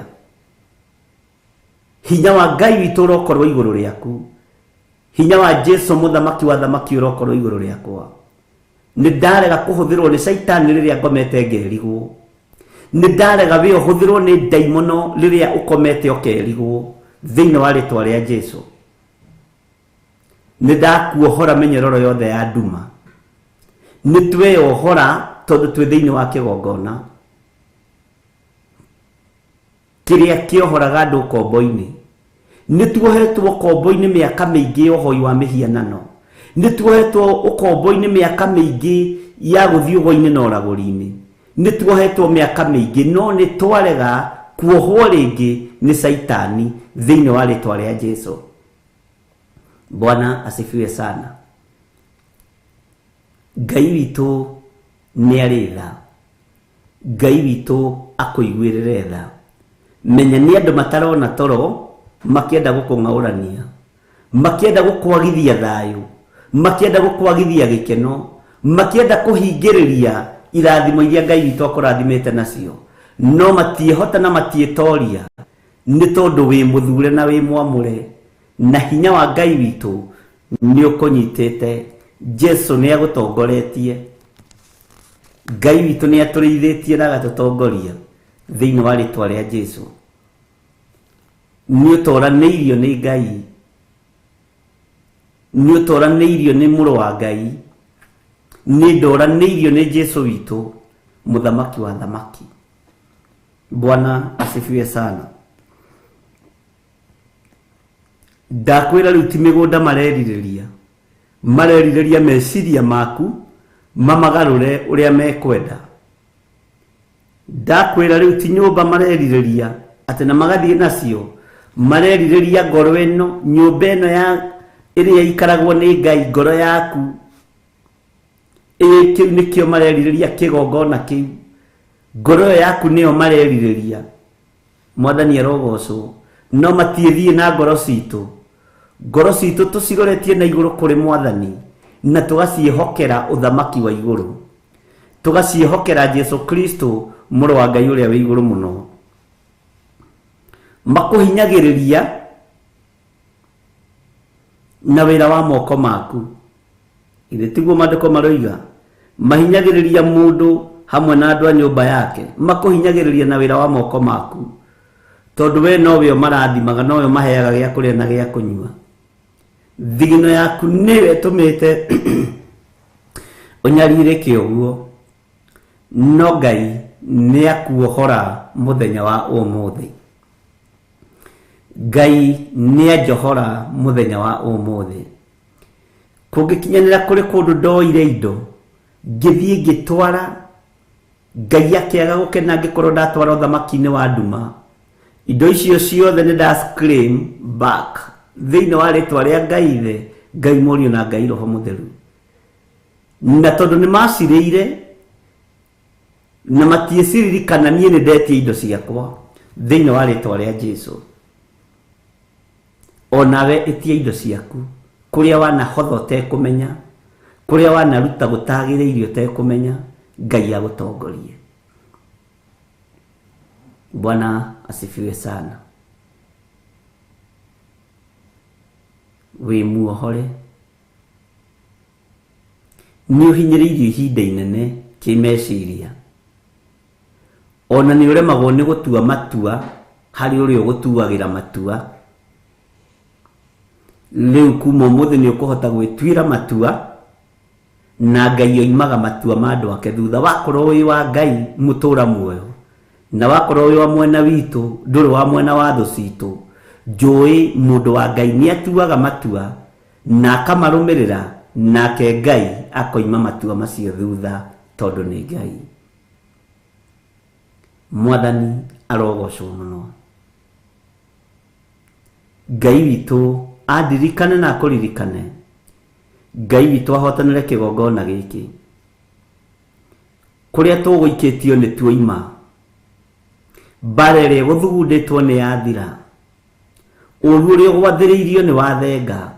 Hinya wa Ngai witũ ũrokorwo igũrũ rĩaku. Hinya wa Jesu mũthamaki wa thamaki ũrokorwo igũrũ rĩakwa. Nĩ ndarega kũhũthĩrwo nĩ Saitani rĩrĩa ngomete ngerigwo. Nĩ ndarega we ũhũthĩrwo nĩ ndaimono rĩrĩa ũkomete ũkerigwo thĩinĩ wa rĩtwa rĩa Jesu. Nĩ ndakuohora mĩnyororo yothe ya nduma. Nĩ tweyohora tondũ twĩ thĩinĩ wa kĩgongona kĩrĩa kĩohoraga andũ kombo-inĩ. Nĩ tuohetwo kombo-inĩ mĩaka mĩingĩ ũhoi wa mĩhianano. Nĩ tuohetwo ũkombo-inĩ mĩaka mĩingĩ ya gũthiĩ ũgo-inĩ na ũragũri-inĩ. Nĩ tuohetwo mĩaka mĩingĩ no nĩ twarega kuohwo rĩngĩ nĩ Saitani thĩinĩ wa rĩtwa rĩa Jesu. Bwana asifiwe sana. Ngai witũ nĩ arĩ tha. Ngai witũ akũiguĩrĩre tha. Menya nĩ andũ matarona toro makĩenda gũkũng'aũrania, makĩenda gũkwagithia thayũ, makĩenda gũkwagithia gĩkeno, makĩenda kũhingĩrĩria irathimo iria Ngai witũ akũrathimĩte nacio, no matiehota na matietoria nĩ tondũ wĩ mũthure na wĩ mwamũre na hinya wa Ngai witũ nĩ ũkũnyitĩte. Jesu nĩ agũtongoretie. Ngai witũ nĩ atũrĩithĩtie na agatũtongoria thĩinĩ wa rĩtwa rĩa Jesu. Nĩ ũtoranĩirio nĩ Ngai, nĩ ũtoranĩirio nĩ mũrũ wa Ngai, nĩ ndoranĩirio nĩ Jesu witũ mũthamaki wa thamaki. Bwana asifiwe sana. Ndakwĩra rĩu ti mĩgũnda marerirĩria meciria maku mamagarũre ũrĩa mekwenda. Ndakwĩra rĩu ti nyũmba marerirĩria atĩ na magathiĩ nacio, marerirĩria ngoro ĩno, nyũmba ĩno ya ĩrĩa ikaragwo nĩ Ngai, ngoro yaku. Kĩu nĩkĩo marerirĩria kĩgongona kĩu. Ngoro yaku nĩyo marerirĩria. Mwathani arogocwo. No matiĩthiĩ na ngoro citũ. Ngoro citũ tũciroretie na igũrũ kũrĩ Mwathani na tũgaciĩhokera ũthamaki wa igũrũ. Tũgaciĩhokera Jesu Kristo mũrũ wa Ngai ũrĩa wĩ igũrũ mũno. Makũhinyagĩrĩria na wĩra wa moko maku. Ithe tiguo maandĩko maroiga, mahinyagĩrĩria mũndũ hamwe na andũ a nyũmba yake, makũhinyagĩrĩria na wĩra wa moko maku, tondũ we nowe marathimaga, nowe maheaga gĩa kũrĩa na gĩa kũnyua. Thigino yaku nĩwe ĩtũmĩte ũnyarirĩke ũguo, no Ngai nĩ akuohora mũthenya wa ũmũthĩ. Ngai nĩ anjohora mũthenya wa ũmũthĩ. Kũngĩkinyanĩra kũrĩ kũndũ ndoire indo ngĩthiĩ ngĩtwara, Ngai akĩaga gũkena ngĩkorwo ndatwara ũthamaki-inĩ wa nduma, indo icio ciothe nĩ ndaclaim back thĩinĩ wa rĩtwa rĩa Ngai Ithe, Ngai Mũriũ na Ngai Roho Mũtheru. Na tondũ nĩ macirĩire na matiĩciririkana niĩ nĩ ndetie indo ciakwa thĩinĩ wa rĩtwa rĩa Jesu. Onawe etia indo ciaku kũrĩa wanahotha ũtekũmenya, kũrĩa wanaruta gũtagĩrĩire ũtekũmenya, Ngai agũtongorie. Bwana asifiwe sana. Wĩ muohore. Nĩ ũhinyĩrĩirio ihinda inene kĩmeciria. Ona nĩ ũremagwo nĩ gũtua matua harĩ ũrĩa ũgũtuagĩra matua. Rĩu kuma ũmũthĩ nĩ ũkũhota gwĩtuĩra matua na Ngai oimaga matua ma andũ ake thutha. Wakorwo wĩ wa Ngai mũtũra muoyo, na wakorwo wĩ wa mwena witũ ndũrĩ wa mwena wa thũ citũ, njũĩ mũndũ wa Ngai nĩ atuaga matua na akamarũmĩrĩra nake Ngai akoima matua macio thutha tondu ni Ngai. Mwathani arogocwo muno. Ngai witu adirikane na akuririkane. Ngai witu ahotanire kigongona giki kuria tuguikitio ni tuoima. Barere guthugunditwo ni yathira. Uru uria gwathiriirio ni wathenga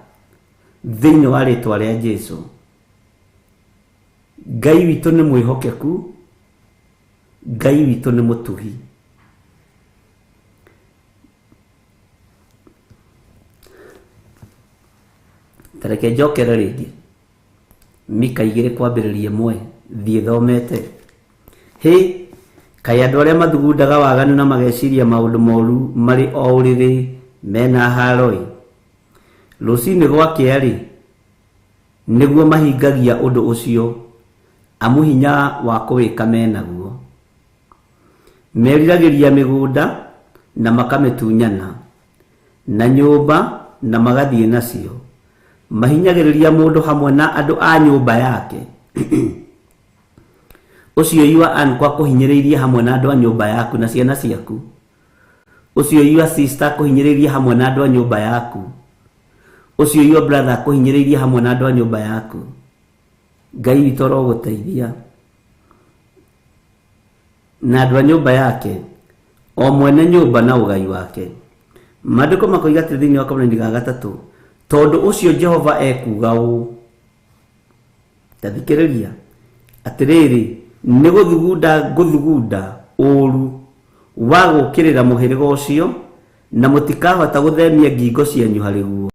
thiini wa ritwa ria Jesu. Ngai witu ni mwihokeku. Ngai witu ni mutugi. Tareke njokere ringi Mika 2:1 thie thomete. He kai andu aria mathugundaga waganu na mageciria maundu moru mari o uriri mena haroi. Rucini gwakiari niguo mahingagia undu ucio amu hinya wa kuwika menaguo. Meriragiria migunda na makamitunyana na nyumba na magathie nacio. Mahinyagiriria mundu hamwe na andu a nyumba yake. Ucio yua an kwa kuhinyiriria hamwe na andu a nyumba yaku na ciana ciaku. Ucio yua sister kuhinyiriria hamwe na andu a nyumba yaku. Ucio yua brother kuhinyiriria hamwe na andu a nyumba yaku. Ngai witoro guteithia na andu a nyumba yake o mwene nyumba na ugai wake. Maandiko makoiga thiini wa Korinthi 3 tondu ucio Jehova ekuga u. Tathikiriria atiriri ni guthugunda uru wa gukirira muhiriga ucio na mutikahota guthemia ngingo cianyu hari guo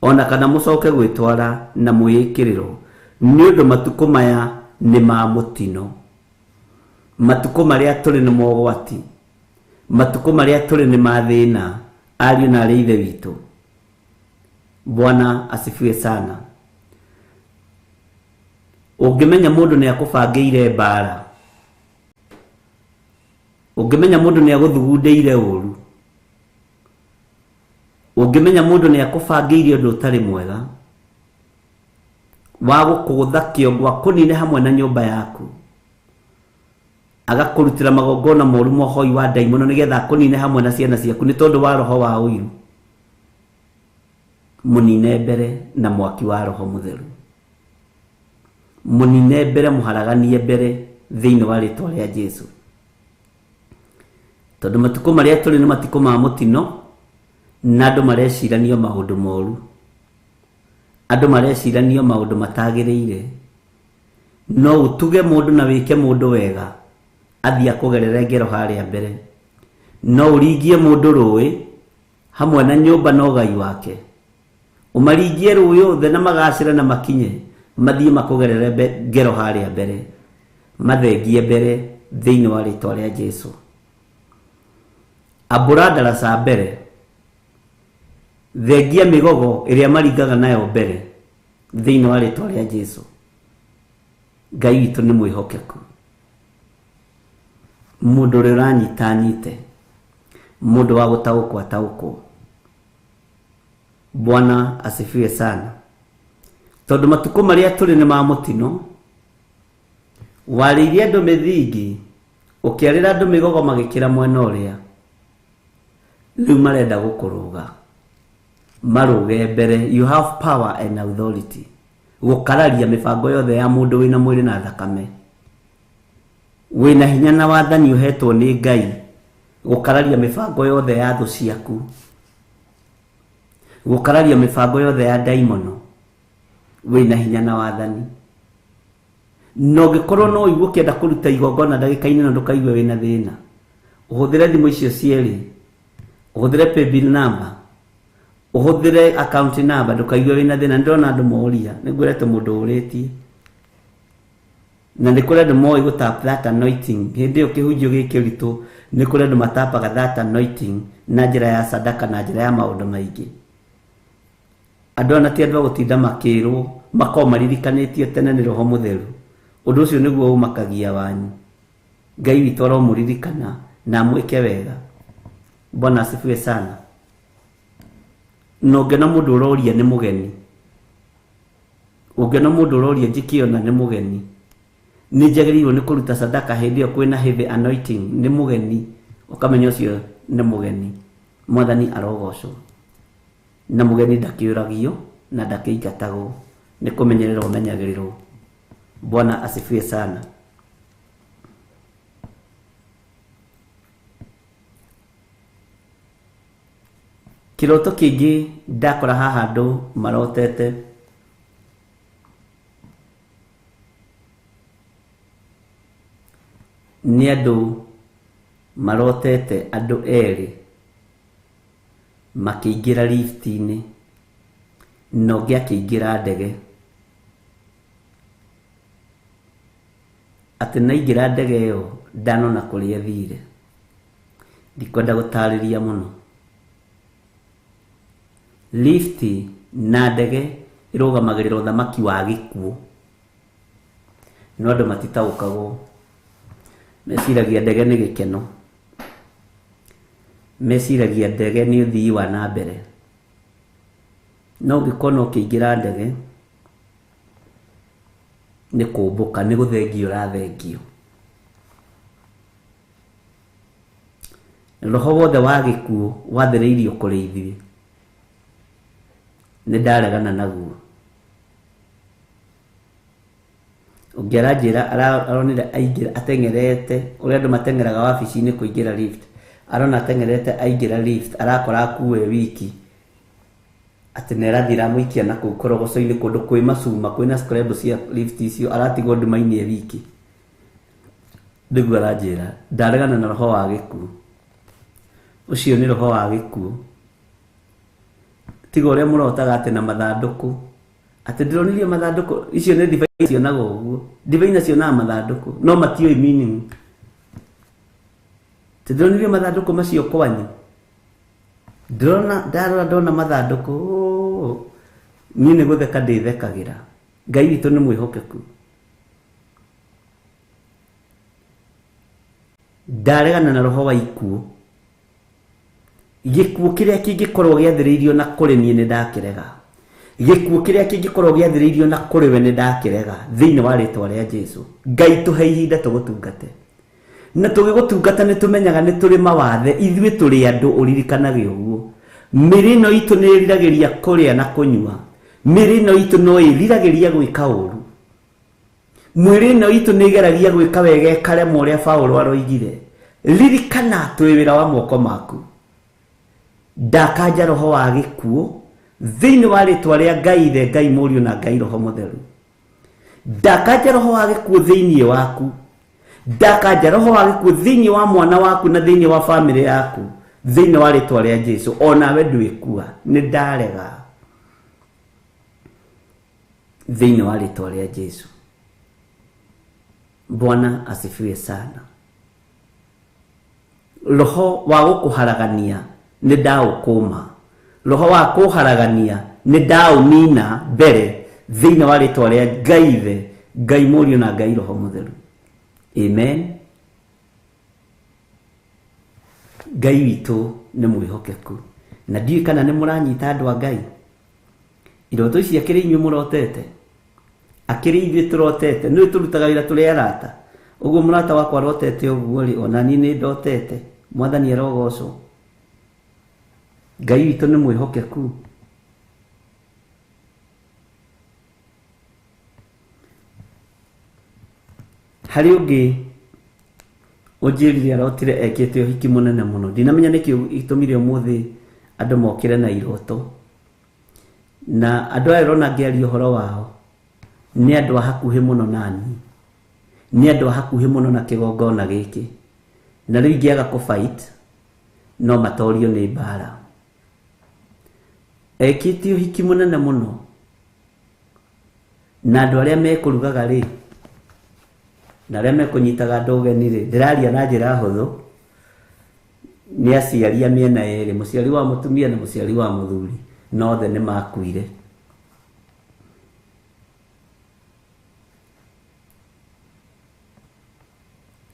ona kana mucoke gwitwara na mwikiriro ni undu matuko maya ni ma mutino. Matuko maria turi ni mogwati. Matuko maria turi ni mathina. Ariu na ari ithe witu. Bwana asifiwe sana. Ungimenya mundu ni akubangiire mbara. Ungimenya mundu ni aguthugundeire uru. Ungimenya mundu ni akubangiire undu utari mwega wa gukutha kiongo akunine hamwe na nyumba yaku. Agakurutira magongona moru mohoi wa daimono nigetha akunine hamwe na ciana ciaku ni tondu wa roho wa uiru. Munine mbere na mwaki wa roho mutheru. Munine mbere muharaganie mbere thiini wa ritwa ria Jesu. Tondu matuko maria turi ni matuko ma mutino na andu mareciranio maundu moru. Andu mareciranio maundu matagiriire. No utuge mundu na wike mundu wega athia kugerere ngero haria mbere. No uringie mundu rui hamwe na nyumba na ugai wake. Umaringie rui othe na magacira na makinye mathie makugerere ngero haria mbere. Mathengie mbere thiini wa ritwa ria Jesu. Abura darasa mbere. Thengia migogo iria maringaga nayo mbere thiini wa ritwa ria Jesu. Ngai witu ni mwihokeku. Mundu uria uranyitanyite. Mundu wa gutaukwo ataukwo. Bwana asifiwe sana. Tondu matuko maria turi ni ma mutino. Waririe andu mithingi ukiarira andu migogo magikira mwena uria. Riu marenda gukuruga. Maruge mbere. You have power and authority. Gukararia mibango yothe ya mundu wina mwiri na thakame. Wina hinya na wathani uhetwo ni Ngai. Gukararia mibango yothe ya thu ciaku. Gukararia mibango yothe ya daimono. Wina hinya na wathani. No gikorwo no igu kienda kuruta igongona ndagika-ini na ndukaigue wina thina. Uhuthire thimu icio cieri. Uhuthire paybill number. Uhuthire account number ndukaigue wina thina. Ndona andu moria ningwirete mundu uritie. Na nikure andu moi go tap that anointing. Hindi ukihunjio gikiritu nikure andu matapaga that anointing na njira ya sadaka na njira ya maundu maingi. Andu ana ti andu gutinda makirwo makomaririkanitio tene ni roho mutheru. Undu ucio niguo umakagia wanyu. Ngai witu aromuririkana na mwike wega. Bwana asifiwe sana. No ngena mundu uroria ni mugeni. Ũngĩona mũndũ ũroria njĩkĩona nĩ mũgeni, nĩ njagĩrĩirwo nĩ kũruta sadaka hĩndĩ ĩyo kwĩna heavy anointing, nĩ mũgeni, ũkamenya ũcio nĩ mũgeni. Mwathani arogocwo. Na mũgeni ndakĩũragio na ndakĩingatagwo, nĩ kũmenyerera ũmenyagĩrĩrwo. Bwana asifiwe sana. Kiroto kĩngĩ ndakora haha andũ marotete, nĩ andũ marotete andũ erĩ makĩingĩra lift-inĩ na ũngĩ akĩingĩra ndege, atĩ naingĩra ndege ĩyo ndanona kũrĩa thire, ndikwenda gũtarĩria mũno. Lift na ndege ĩrũgamagĩrĩra ũthamaki wa gĩkuũ, no andũ matitaũkagwo. Meciragia ndege nĩ gĩkeno, meciragia ndege nĩ ũthii wa na mbere. No ũngĩkona ũkĩingĩra ndege nĩ kũmbũka, nĩ gũthengio ũrathengio. Roho wothe wa gĩkuũ wathĩrĩirio kũrĩ ithuĩ, nĩ ndaregana naguo. Ũngĩara njĩra aronire aingĩra ateng'erete, ũrĩa andũ mateng'eraga wabici-inĩ kũingĩra lift, arona ateng'erete aingĩra lift, arakora akuwe wiki, atĩ nĩrathira mũikia na kũu korogoco-inĩ kũndũ kwĩ macuma, kwĩna scrub cia lift icio, aratigwo nduma-inĩ wiki. Nĩguo aranjĩra ndaregana na roho wa gĩkuũ. Ũcio nĩ roho wa gĩkuũ. Tiga ũrĩa mũrotaga atĩ na mathandũkũ, atĩ ndĩronirie mathandũkũ icio nĩ ndibei cionaga ũguo. Ndibei nacionaga mathandũkũ no matiũĩ meaning. Ndĩronirie mathandũkũ macio kwanyu, ndona mathandũkũ, niĩ nĩ gũtheka ndĩthekagĩra. Ngai witũ nĩ mwĩhokeku. Ndaregana na roho wa ikuũ. Gĩkuũ kĩrĩa kĩngĩkorwo gĩathĩrĩirio na kũrĩ niĩ nĩ ndakĩrega. Gĩkuũ kĩrĩa kĩngĩkorwo gĩathĩrĩirio na kũrĩ we nĩ ndakĩrega thĩinĩ wa rĩtwa rĩa Jesũ. Ngai tũhe ihinda tũgũtungate, na tũgĩgũtungata nĩ tũmenyaga nĩ tũrĩ mawathe. Ithuĩ tũrĩ andũ, ũririkanage ũguo. Mĩrĩ ĩno itũ nĩ ĩriragĩria kũrĩa na kũnyua. Mĩrĩ ĩno itũ no ĩriragĩria gwĩka ũru. Mwĩrĩ ĩno itũ nĩ ĩgeragia gwĩka wega ĩkarema ũrĩa Paulo aroigire. Ririkana twĩ wĩra wa moko maku. Ndakanja roho wa gĩkuũ thĩinĩ wa rĩtwa rĩa Ngai Ithe, Ngai Mũriũ na Ngai Roho Mũtheru. Ndakanja roho wa gĩkuũ thĩinĩ waku. Ndakanja roho wa gĩkuũ thĩinĩ wa mwana waku na thĩinĩ wa famĩlĩ yaku, thĩinĩ wa rĩtwa rĩa Jesũ. Onawe ndwĩkua, nĩ ndarega thĩinĩ wa rĩtwa rĩa Jesũ. Bwana asifiwe sana. Roho wa gũkũharagania nĩ ndaũkũma. Roho wa kũharagania nĩ ndaũnina mbere thĩinĩ wa rĩtwa rĩa Ngai Ithe, Ngai Mũriũ na Ngai Roho Mũtheru. Amen. Ngai witũ nĩ mwĩhokeku, na ndiũĩ kana nĩ mũranyita andũ a Ngai. Iroto ici akĩrĩ inyuĩ mũrotete, akĩrĩ ithuĩ tũrotete, nĩ tũrutaga wĩra tũrĩ arata. Ũguo mũrata wakwa arotete ũguo rĩ, ona niĩ nĩ ndotete. Mwathani arogocwo. Ngai witũ nĩ mwĩhokeku. Harĩ ũngĩ ũnjĩrire arotire ekĩte ũhiki mũnene mũno. Ndinamenya nĩkĩ gĩtũmire ũmũthĩ andũ mokĩre na iroto, na andũ aya ũrona ngĩaria ũhoro wao nĩ andũ a hakuhĩ mũno nani, nĩ andũ a hakuhĩ mũno na kĩgongona gĩkĩ, na rĩu ingĩaga kũ-fight no matorio nĩ mbara. Ekĩte ũhiki mũnene mũno, na andũ arĩa mekũrugaga rĩ, na arĩa mekũnyitaga andũ ũgeni rĩ, ndĩraria na njĩra hũthũ, nĩ aciari a mĩena yerĩ, mũciari wa mũtumia na mũciari wa mũthuri, no othe nĩ makuire.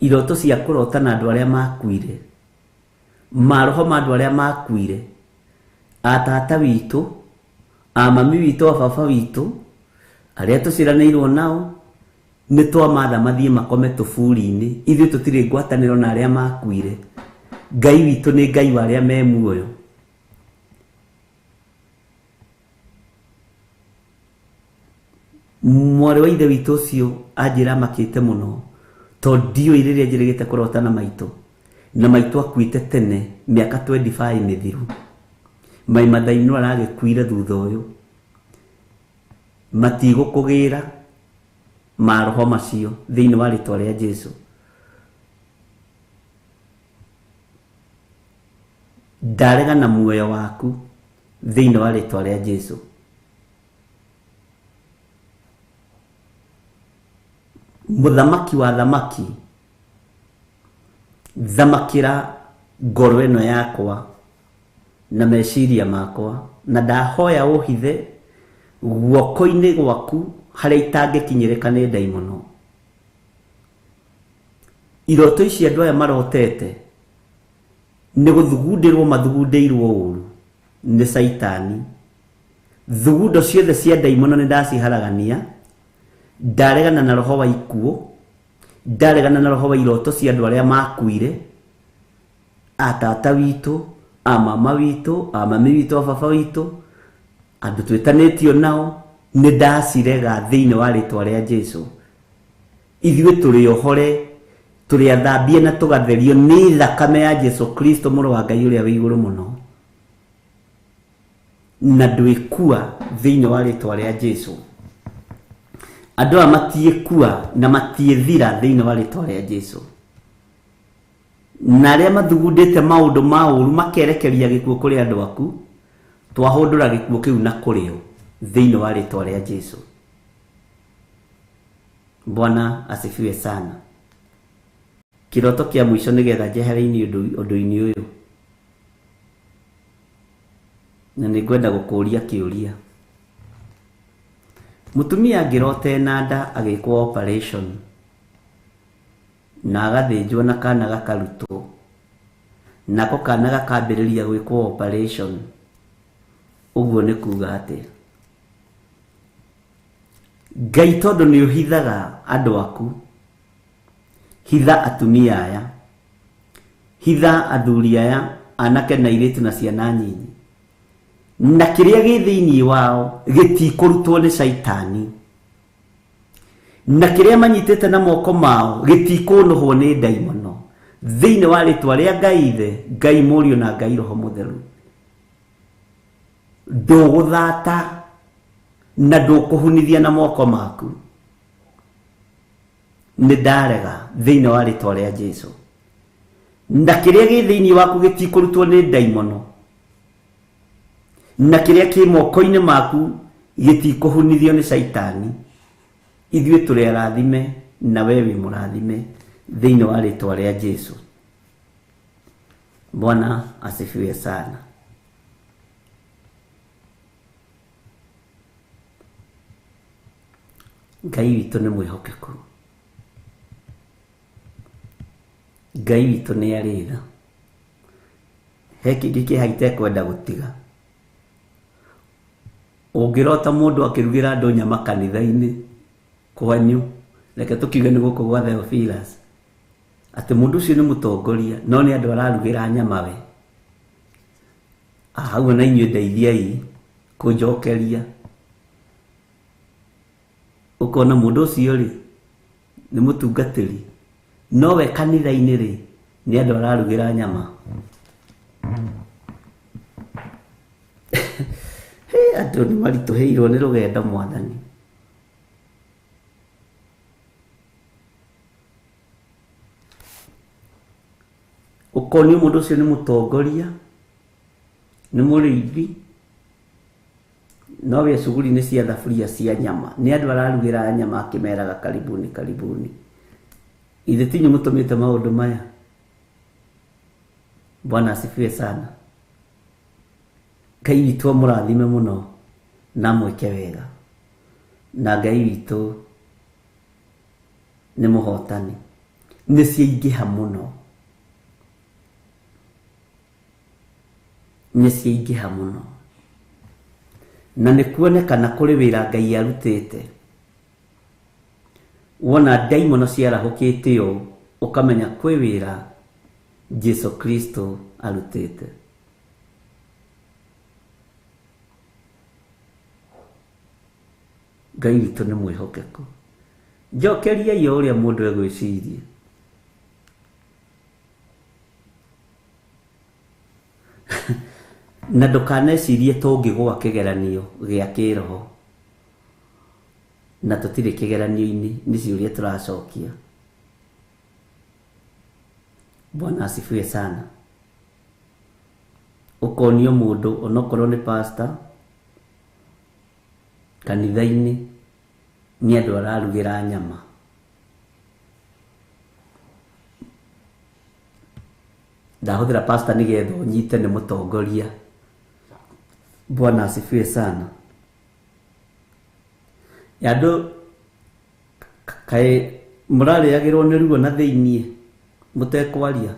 Iroto cia kũrota na andũ arĩa makuire, maroho ma andũ arĩa makuire, a tata witũ, a mami witũ, a baba witũ, aria tuciranĩirwo nao nĩ twamatha mathiĩ makome tũburi-inĩ, ithuĩ tũtirĩ ngwatanĩro na arĩa makuire. Ngai witũ nĩ Ngai wa arĩa me muoyo. Mwarĩ wa ithe witũ ũcio anjĩra makĩte mũno, tondũ ndiũĩ rĩrĩa njĩrĩgĩte kũrota na maitũ, na maitũ akuĩte tene, mĩaka 25 mĩthiru. Mai Mathai no aragĩkuire thutha ũyũ, matigũkũgĩra maroho macio thĩinĩ wa rĩtwa rĩa Jesũ. Ndarega na muoyo waku thĩinĩ wa rĩtwa rĩa Jesũ. Mũthamaki wa thamaki, thamakĩra ngoro ĩno yakwa na meciria makwa, na ndahoya ũhithe guoko-inĩ gwaku harĩa itangĩkinyĩrĩka nĩ ndaimono. Iroto ici andũ aya marotete nĩ gũthugundĩrwo mathugundĩirwo ũru nĩ Saitani. Thugundo ciothe cia ndaimono nĩ ndaciharagania. Ndaregana na roho wa ikuo, ndaregana na roho wa iroto cia andũ arĩa makuire, atata witũ, amama witũ, amami witũ, ababa witũ, andũ twĩtanĩtio nao, nĩ ndacirega thĩinĩ wa rĩtwa rĩa Jesũ. Ithuĩ tũrĩ ohore, tũrĩ athambie na tũgatherio nĩ thakame ya Jesũ Kristo mũrũ wa Ngai ũrĩa wĩ igũrũ mũno, na ndwĩkua thĩinĩ wa rĩtwa rĩa Jesũ. Andũ aya matiĩkua na matiĩthira thĩinĩ wa rĩtwa rĩa Jesũ. Na arĩa mathugundĩte maũndũ ma ũru makerekeria gĩkuũ kũrĩ andũ aku, twahũndũra gĩkuũ kĩu na kũrĩo thĩinĩ wa rĩtwa rĩa Jesũ. Bwana asifiwe sana. Kĩroto kĩa mũico nĩgetha njehereire ũndũ-inĩ ũyũ, na nĩngwenda gũkũria kĩũria. Mũtumia angĩrota ena nda agĩkwo operation na agathĩnjwo na kana gakarutwo, nako kana gakambĩrĩria gwĩkwo operation, ũguo nĩ kuuga atĩ Ngai tondũ nĩ ũhithaga andũ aku, hitha atumia aya, hitha athuri aya, anake na airĩtu na ciana nyinyi, na kĩrĩa gĩ thĩinĩ wao gĩtikũrutwo nĩ Saitani, na kĩrĩa manyitĩte na moko mao gĩtikũnũhwo nĩ ndaimono, thĩinĩ wa rĩtwa rĩa Ngai Ithe, Ngai Mũriũ na Ngai Roho Mũtheru. Ndũgũthata na ndũkũhunithia na moko maku. Nĩ ndarega thĩinĩ wa rĩtwa rĩa Jesũ, na kĩrĩa gĩ thĩinĩ waku gĩtikũrutwo nĩ ndaimono, na kĩrĩa kĩ moko-inĩ maku gĩtikũhunithio nĩ Saitani. Ithuĩ tũrĩ arathime na we wĩ mũrathime thĩinĩ wa rĩtwa rĩa Jesũ. Bwana asifiwe sana. Ngai witũ nĩ mwĩhokeku. Ngai witũ nĩ arĩ tha. He kĩngĩ kĩhaite kwenda gũtiga. Ũngĩrota mũndũ akĩrugĩra andũ nyama kanitha-inĩ kwanyu, reke tũkiuge nĩ gũkũ gwa Theophilus, atĩ mũndũ ũcio nĩ mũtongoria, no nĩ andũ ararugĩra nyama we, hau na inyuĩ ndeithiai kũnjokeria. Ũkona mũndũ ũcio rĩ nĩ mũtungatĩri, no we kanitha-inĩ rĩ nĩ andũ ararugĩra nyama. Andũ nĩ maritũhĩirwo nĩ rũgendo Mwathani. Ũkonio mũndũ ũcio nĩ mũtongoria, nĩ mũrĩithi, no we cuguri-inĩ cia thaburia cia nyama, nĩ andũ ararugĩra nyama akĩmeraga karibuni karibuni. Ithe ti inyuĩ mũtũmĩte maũndũ maya? Bwana asifiwe sana. Ngai witũ amũrathime mũno na mwĩke wega, na Ngai witũ nĩ mũhotani. Nĩ ciaingĩha mũno, nĩ ciaingĩha mũno, na nĩ kuonekana kũrĩ wĩra Ngai arutĩte wona daimono ciarahũkĩte ũũ ũkamenya kwĩ wĩra Jesu Kristo arutĩte. Ngai witũ nĩ mwĩhokeku. Njokeriai ũrĩa mũndũ egwĩciria. Na ndũkanecirie tũngĩgwa kĩgeranio gĩa kĩroho na tũtirĩ kĩgeranio-inĩ, nĩ ciũria tũracokia. Bwana asifiwe sana. Ũkonio mũndũ onokorwo nĩ pastor kanitha-inĩ nĩ andũ ararugĩra nyama. Ndahũthĩra pastor nĩgetha ũnyite nĩ mũtongoria. Bwana asifiwe sana. Andũ kaĩ mũrarĩagĩrwo nĩ ruo na thĩiniĩ mũtekwaria.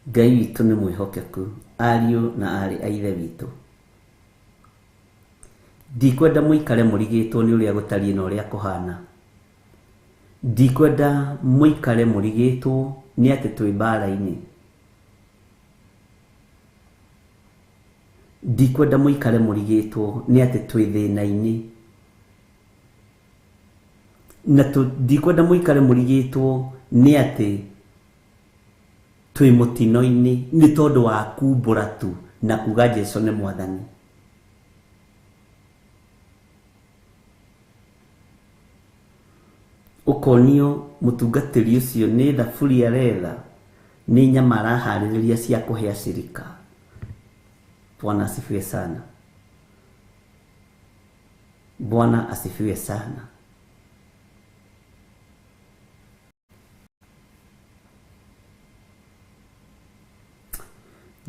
Ngai witũ nĩ mwĩhokeku, ariũ na arĩ a ithe witũ. Ndikwenda mũikare mũrigĩtwo nĩ ũrĩa gũtariĩ na ũrĩa kũhana. Ndikwenda mũikare mũrigĩtwo nĩ atĩ twĩ mbara-inĩ. Ndikwenda mũikare mũrigĩtwo nĩ atĩ twĩ thĩna-inĩ. Na ndikwenda mũikare mũrigĩtwo nĩ atĩ twĩ mũtino-inĩ nĩ tondũ wa kumbũra tu na kuga Jesu nĩ mwathani. Ũkonio mũtungatĩri ũcio nĩ thaburia aretha, nĩ nyama araharĩrĩria cia kũhe acirika. Bwana asifiwe sana. Bwana asifiwe sana.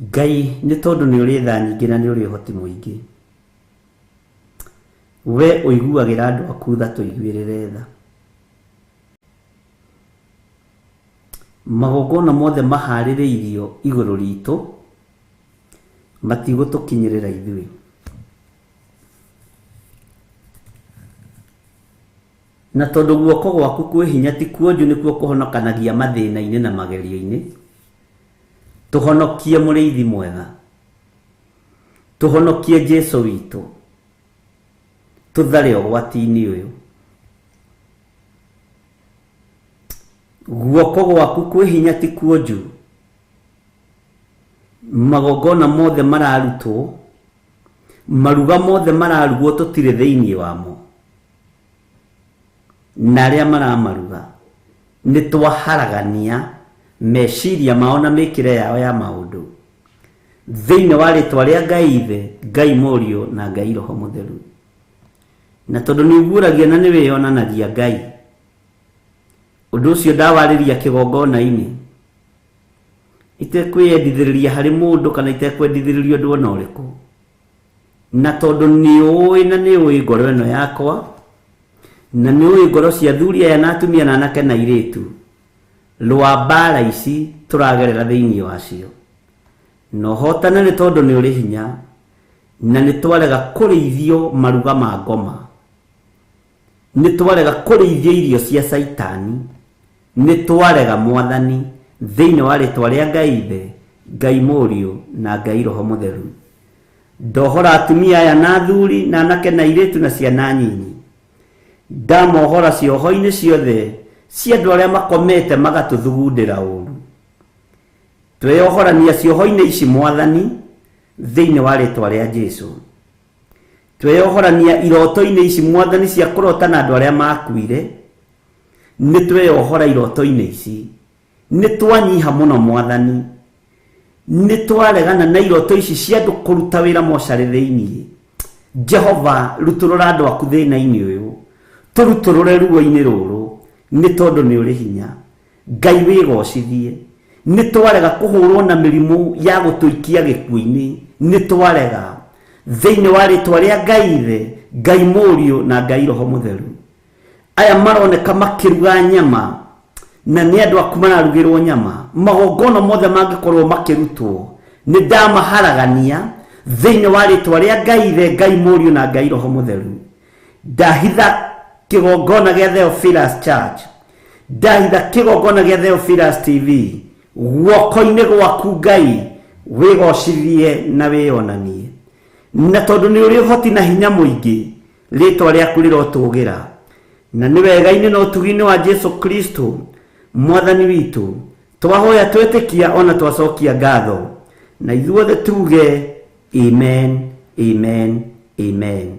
Ngai nĩ tondũ nĩ ũrĩ tha nyingĩ na nĩ ũrĩ ũhoti mũingĩ. We ũiguagĩra andũ aku tha tũiguĩrĩre tha. Magongona mothe maharĩrĩirio igũrũ ritũ matigũtũkinyĩrĩra ithuĩ. Na tondũ guoko gwaku kwĩ hinya ti kuonju nĩkuo kũhonokanagia mathĩna-inĩ na magerio-inĩ, tũhonokie mũrĩithi mwega, tũhonokie Jesu witũ, tũthare ũgwati-inĩ ũyũ. Guoko gwaku kwĩ hinya ti kuonju, magongona mothe mararutwo, maruga mothe mararugwo tũtirĩ thĩinĩ wamo, na arĩa maramaruga nĩ twaharagania meciria mao na mĩkĩre yao ya maũndũ thĩinĩ wa rĩtwa rĩa Ngai Ithe, Ngai Mũriũ na Ngai Roho Mũtheru. Na tondũ nĩ ũguũragia na nĩ wĩyonanagia Ngai, ũndũ ũcio ndawarĩria kĩgongona-inĩ itekwĩyendithĩrĩria harĩ mũndũ kana itekwendithĩrĩria ũndũ ona ũrĩkũ. Na tondũ nĩ ũĩ na nĩ ũĩ ngoro ĩno yakwa, na nĩ ũĩ ngoro cia athuri aya na atumia na anake na airĩtu, rwa mbara ici tũragerera thĩinĩ wacio. No hotana nĩ tondũ nĩ ũrĩ hinya, na nĩ twarega kũrĩithio maruga ma ngoma, nĩ twarega kũrĩithio irio cia Saitani, nĩ twarega Mwathani thĩinĩ wa rĩtwa rĩa Ngai Ithe, Ngai Mũriũ na Ngai Roho Mũtheru. Ndohora atumia aya na athuri na anake na airĩtu na ciana nyinyi, ndamohora cioho-inĩ ciothe cia andũ arĩa makomete magatũthugundĩra ũru. Tweyohorania cioho-inĩ ici Mwathani thĩinĩ wa rĩtwa rĩa Jesu. Tweyohorania iroto-inĩ ici Mwathani cia kũrota na andũ arĩa makuire, nĩ tweyohora iroto-inĩ ici. Nĩ twanyiha mũno Mwathani, nĩ twaregana na iroto ici cia andũ kũruta wĩra mocarĩ thĩinĩ. Jehova, rutũrũra andũ aku thĩna-inĩ ũyũ, tũrutũrũre ruo-inĩ rũrũ, nĩ tondũ nĩ ũrĩ hinya. Ngai wĩgocithie. Nĩ twarega kũhũrwo na mĩrimũ ya gũtũikia gĩkuũ-inĩ, nĩ twarega thĩinĩ wa rĩtwa rĩa Ngai Ithe, Ngai Mũriũ na Ngai Roho Mũtheru. Aya maroneka makĩruga nyama, na nĩ andũ aku mararugĩrwo nyama. Magongona mothe mangĩkorwo makĩrutwo, nĩ ndamaharagania thĩinĩ wa rĩtwa rĩa Ngai Ithe, Ngai Mũriũ na Ngai Roho Mũtheru. Ndahitha kĩgongona gĩa Theophilus Church, ndahitha kĩgongona gĩa Theophilus TV guoko-inĩ gwaku Ngai, wĩgocithie na wĩonanie, na tondũ nĩ ũrĩ ũhoti na hinya mũingĩ, rĩtwa rĩaku rĩrotũgĩra, na nĩ wega-inĩ na ũtugi-inĩ wa Jesu Kristo Mwathani witũ, twahoya twĩtĩkia ona twacokia ngatho, na ithuothe tuge amen, amen, amen.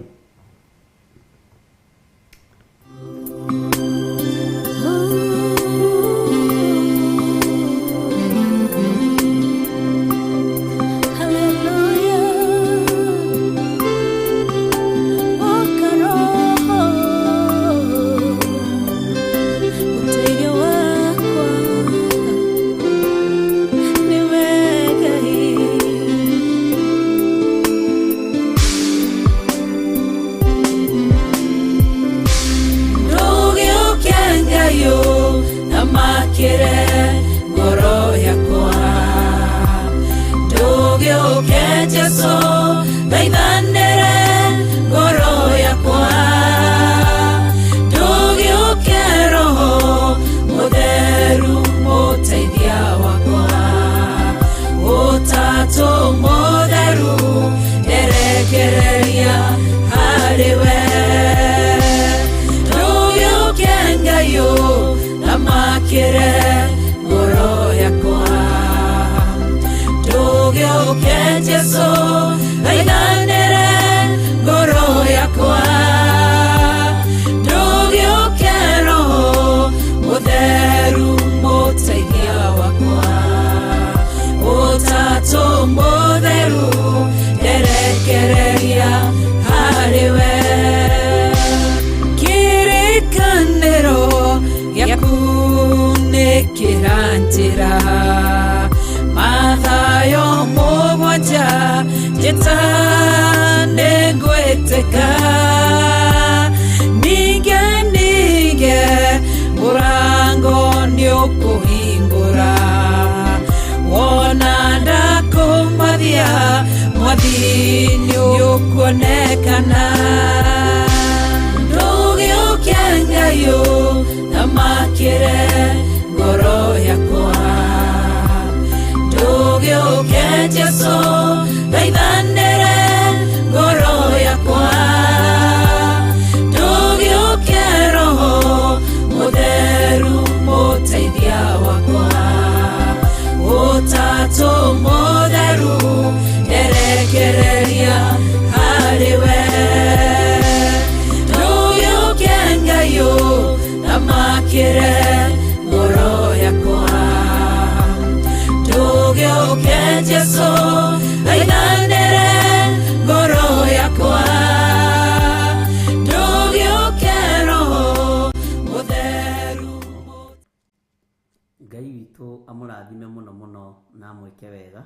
Amũrathime mũno mũno na amwĩke wega,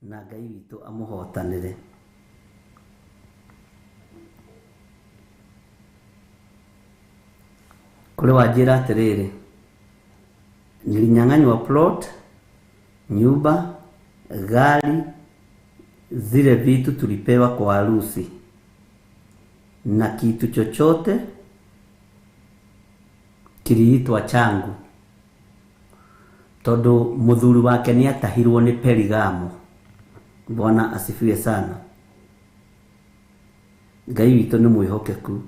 na Ngai witũ amũhotanĩre. Kũrĩ wanjĩra atĩrĩrĩ, nilinyang'anywa plot, nyumba, gari, zile vitu tulipewa kwa harusi, na kitu chochote kiliitwa changu, todo muthuri wake ni atahirwo ni Perigamo. Bwana asifiwe sana. Ngai witũ nĩ mwĩhokeku.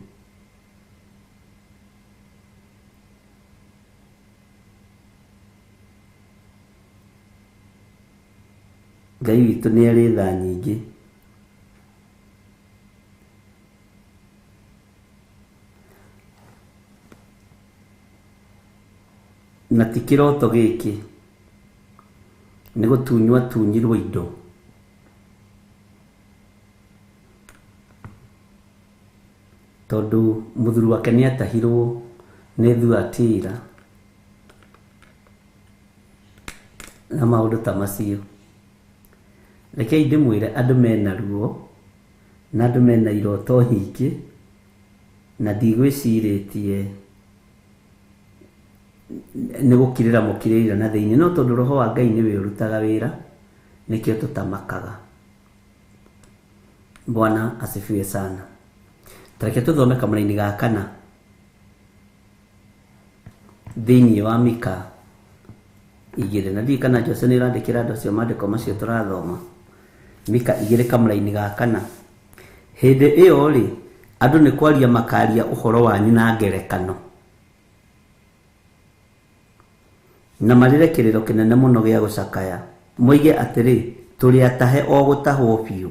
Ngai witũ nĩ arĩ tha nyingĩ. Na ti kĩroto gĩkĩ nĩ gũtunywo tunyirwo indo. Tondũ mũthuri wake nĩ atahirwo nĩ Thuatira na maũndũ ta macio. Rekei ndĩmwĩre andũ mena ruo na andũ mena iroto nyingĩ, na ndigwĩcirĩtie nĩ gũkirĩra mũkirĩra na thĩinĩ, no tondũ roho wa Ngai nĩwe ũrutaga wĩra, nĩkĩo tũtamakaga. Bwana asifiwe sana. Tareke tuthome kamũra-inĩ ga kana thĩinĩ wa Mika 2, na kana Jose nĩ irandĩkĩra andũ acio maandĩko macio tũrathoma. Mika 2 kamũra-inĩ ga kana. Hĩndĩ ĩyo rĩ, andũ nĩ kwaria makaria ũhoro wanyu na ngerekano, na marĩre kĩrĩro kĩnene mũno gĩa gũcakaya, moige atĩrĩ, tũrĩ atahe o gũtahwo biũ,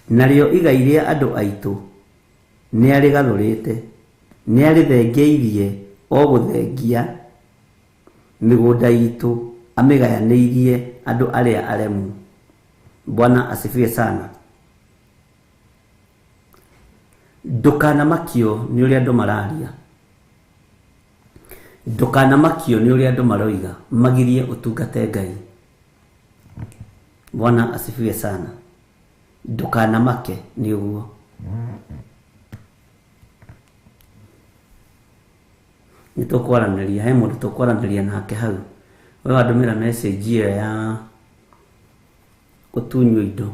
narĩo igai rĩa andũ aitũ nĩ arĩgarũrĩte, nĩ arĩthengeirie o gũthengia mĩgũnda itũ, amĩgayanĩirie andũ arĩa aremu. Bwana asifiwe sana. Ndũkanamakio nĩ ũrĩa andũ mararia, ndũkanamakio nĩ ũrĩa andũ maroiga, magirie ũtungate Ngai. Bwana asifiwe sana. Ndũkanamake nĩ ũguo. Nĩtũkwaranĩria, he mũndũ tũkwaranĩria nake hau. Wewe andũmĩra message ĩyo ya gũtunywo indo.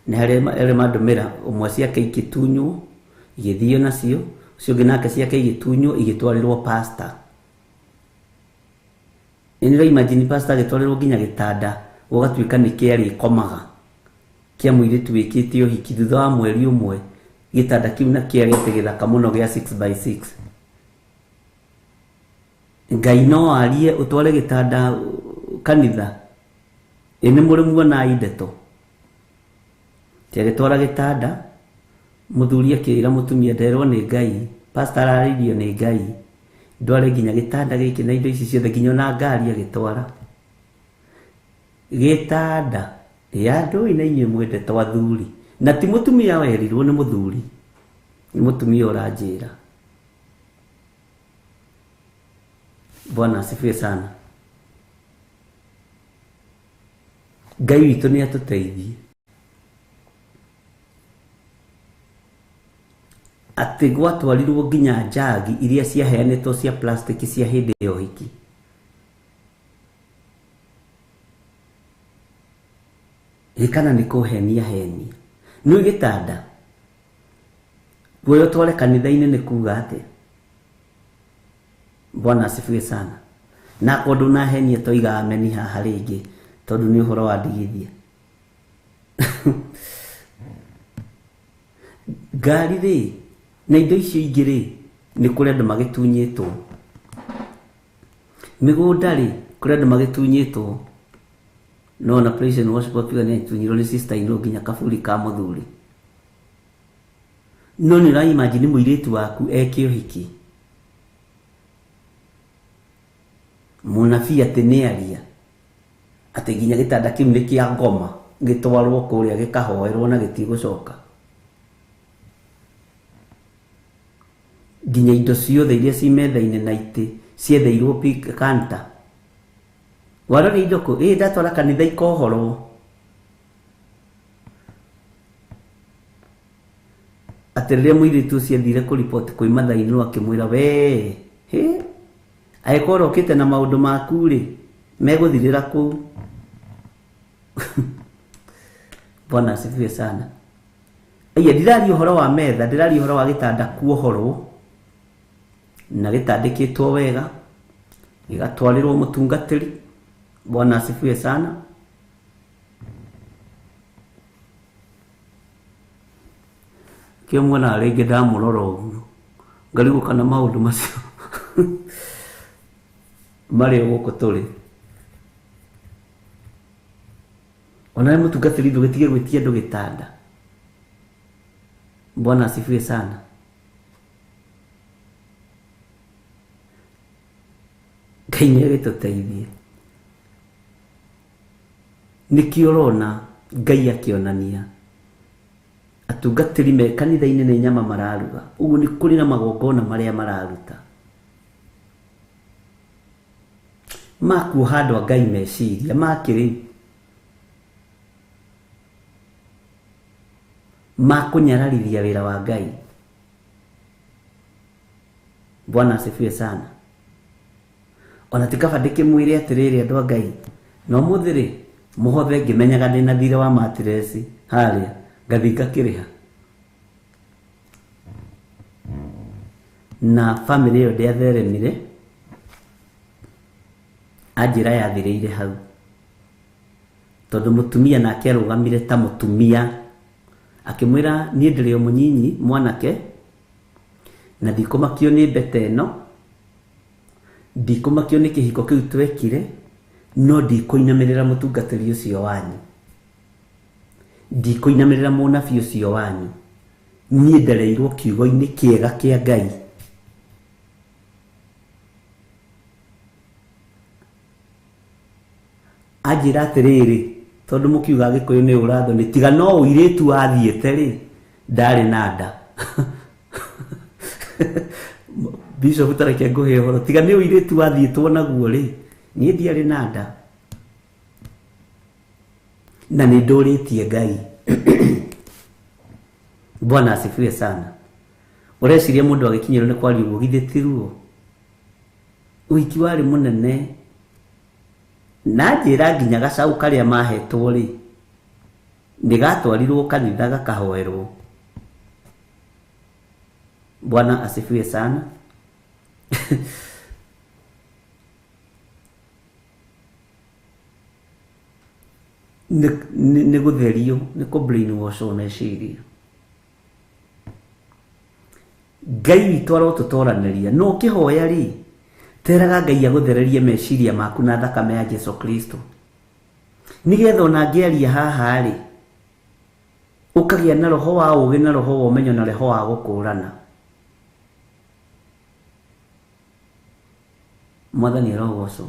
Nĩ harĩ mandũmĩra ũmwe ciake igĩtunywo, igĩthio nacio, ũcio ũngĩ nake ciake igĩtunywo, igĩtwarĩrwo pastor. Nĩ imagine pastor agĩtwarĩrwo nginya gĩtanda, gũgatuĩka nĩ kĩarĩ komaga kia mũirĩtu wĩkĩte ũhiki thutha wa mweri ũmwe, gĩtanda kĩu na kĩarĩ atĩ gĩthaka mũno gĩa 6x6. Ngai no arie ũtware gĩtanda kanitha, nĩ mũrĩ muona indeto. Tiagĩtwara gĩtanda, mũthuri akĩĩra mũtumia nderwo nĩ Ngai, pastor ararĩirio nĩ Ngai, ndware nginya gĩtanda gĩkĩ na indo ici ciothe, nginya na ngari agĩtwara. Gĩtanda ya ndũĩ na inyuĩ mwendete athuri, na ti mũtumia werirwo nĩ mũthuri, nĩ mũtumia ũranjĩra. Bwana asifiwe sana. Ngai witũ nĩ atũteithie atĩ gwatwarirwo nginya njagi iria ciaheanĩtwo cia plastic cia hĩndĩ ya ũhiki. Kana nĩ kũhenia henia. Nĩ gĩtanda guoya ũtware kanitha-inĩ nĩ kuga atĩ. Bwana asifiwe sana. Na kodũ na henia toiga ameni haha rĩngĩ, tondũ nĩ ũhoro wa ndigithia. Ngari rĩ, na indo icio ingĩ rĩ, nĩ kũrĩ andũ magĩtunyĩtwo. Mĩgũnda rĩ, kũrĩ andũ magĩtunyĩtwo. No na praise and worship wakiuga nĩ atunyirwo nĩ sister ino nginya kaburi ka mũthuri. No nĩ ũra imagine mũirĩtu waku eke ũhiki, mũnabii atĩ nĩ aria atĩ nginya gĩtanda kĩu nĩ kĩa ngoma, gĩtwarwo kũrĩa gĩkahoerwo na gĩtigũcoka. Nginya indo ciothe iria ci metha-inĩ na itĩ ciendeirwo kanta. Warore indo kũ, ndatwara kanitha ikohorwo. Atĩ rĩrĩa mũirĩtu ũcio athire kũripoti kwĩ mathainĩ akĩmwĩra wee, agĩkorwo ũkĩte na maũndũ maku rĩ, megũthirĩra kũu. Bwana asifiwe sana. Ndiraria ũhoro wa metha, ndiraria ũhoro wa gĩtanda kuohorwo na gĩtandĩkĩtwo wega, gĩgatwarĩrwo mũtungatĩri. Bwana asifiwe sana. Kĩo mwana rĩngĩ ndamũrora ũguo, ngarigwo kana maũndũ macio marĩ gũkũ tũrĩ. Ona nĩ mũtungatĩri ndũgĩtige gwĩtia andũ gĩtanda. Bwana asifiwe sana. Ngai nĩ agĩtũteithie. Nĩkĩo ũrona Ngai akĩonania atungatĩri me kanitha-inĩ nĩ nyama mararuga, ũguo nĩ kũrĩ na magongona marĩa mararuta. Makuoha andũ a Ngai meciria makĩrĩ makũnyararithia wĩra wa Ngai. Bwana asifiwe sana. Ona tikaba ndĩkĩmwĩre atĩrĩrĩ andũ a Ngai, no mũthĩ rĩ, mũhothe ngĩmenyaga ndĩna thirĩ wa matiresi harĩa ngathi ngakĩrĩha na family ĩyo ndĩatheremire, anjĩra yathirĩire hau tondũ mũtumia nake arũgamire ta mũtumia akĩmwĩra niĩ ndĩrĩ o mũnyinyi mwanake na ndikũmakio nĩ mbete ĩno, ndikũmakio nĩ kĩhiko kĩu twekire, no ndikũinamĩrĩra mũtungatĩri ũcio wanyu, ndikũinamĩrĩra mũnabii ũcio wanyu, niĩ ndereirwo kiugo-inĩ kĩega kĩa Ngai. Anjĩra atĩrĩrĩ, tondũ mũkiuga Gĩkũyũ nĩ ũrathoni, tiga no ũirĩtu wathiĩte rĩ ndarĩ na nda. Bishop tareke ngũhe ũhoro, tiga nĩ ũirĩtu wathiĩtwo naguo rĩ niĩ ndiarĩ na nda na nĩ ndũrĩtie Ngai. Bwana asifiwe sana. Ũreciria mũndũ agĩkinyĩrwo nĩ kwaria ũguo githĩtirwo ũhiki warĩ mũnene, na njĩra nginya gacaũ karĩa mahetwo rĩ nĩgatwarirwo kanitha gakahoerwo. Bwana asifiwe sana. nĩ gũtherio, nĩ kũ brainwash meciria. Ngai witũ arotũtoranĩria, no ũkĩhoya rĩ teraga Ngai agũthererie meciria maku na thakame ya Jesu Kristo, nĩgetha ona ngĩaria haha rĩ ũkagĩa na roho wa ũũgĩ na roho wa ũmenyo na roho wa gũkũũrana. Mwathani arogocwo.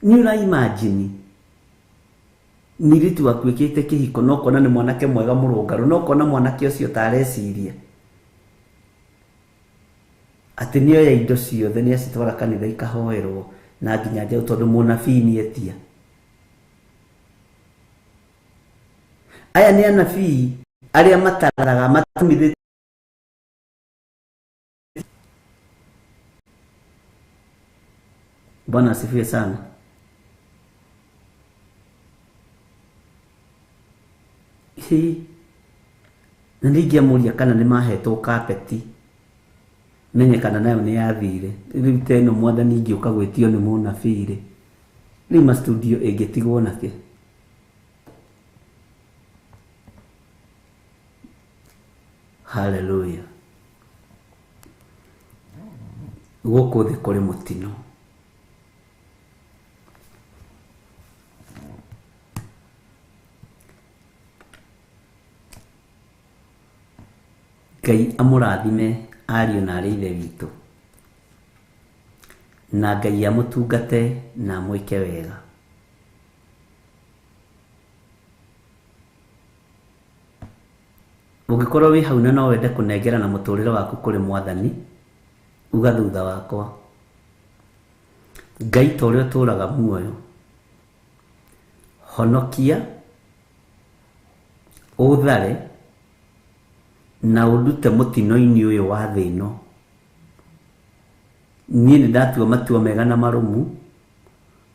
Nĩ ũraimagine mũirĩtu wakuĩkĩte kĩhiko no kona nĩ mwanake mwega mũrũngarũ, no kona mwanake ũcio tareciria atĩ nĩoya indo ciothe nĩ acitwara kanitha ikahoerwo na nginya njaũ tondũ mũnabii nĩetia. Aya nĩ anabii arĩa mataraga matumithĩtie. Bwana asifiwe sana. Na nĩingĩamũria kana nĩ mahetwo kapeti menye kana nayo nĩ yathire. Rĩu teno Mwathani ingĩũka gwĩtio nĩ mũnabii rĩ rĩu ma studio ĩngĩtigwo nake. Hallelujah. Gũkũ thĩ kũrĩ mũtino. Ngai amũrathime ariũ na arĩ ithe witũ, na Ngai amũtungate na amwĩke wega. Ũngĩkorwo wĩ hau na no wende kũnengera na mũtũrĩre waku kũrĩ Mwathani, uga thutha wakwa. Ngai ta ũrĩa ũtũũraga muoyo, honokia, ũthare na ũndute mũtino-inĩ ũyũ wa thĩ ĩno. Niĩ nĩ ndatua matua mega na marũmu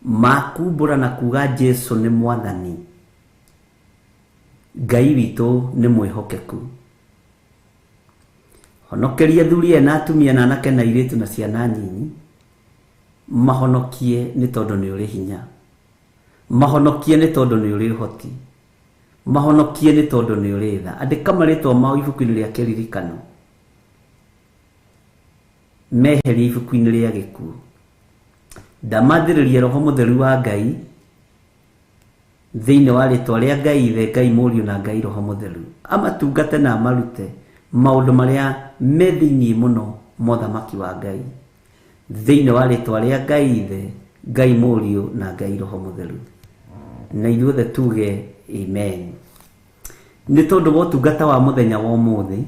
ma kumbũra na kuga Jesu nĩ Mwathani. Ngai witũ nĩ mwĩhokeku. Honokeria athuri na atumia na anake na airĩtu na ciana nyinyi, mahonokie nĩ tondũ nĩ ũrĩ hinya, mahonokie nĩ tondũ nĩ ũrĩ ũhoti, mahonokie nĩ tondũ nĩ ũrĩ tha. Andĩka marĩtwa mao ibuku-inĩ rĩa kĩririkano, meherie ibuku-inĩ rĩa gĩkuũ. Ndamathĩrĩria Roho Mũtheru wa Ngai thĩinĩ wa rĩtwa rĩa Ngai Ithe, Ngai Mũriũ na Ngai Roho Mũtheru, amatungate na amarute maũndũ marĩa me thĩinĩ mũno mothamaki wa Ngai, thĩinĩ wa rĩtwa rĩa Ngai Ithe, Ngai Mũriũ na Ngai Roho Mũtheru. Na ithuothe tuge amen. Nĩ tondũ wa ũtungata wa mũthenya wa ũmũthĩ,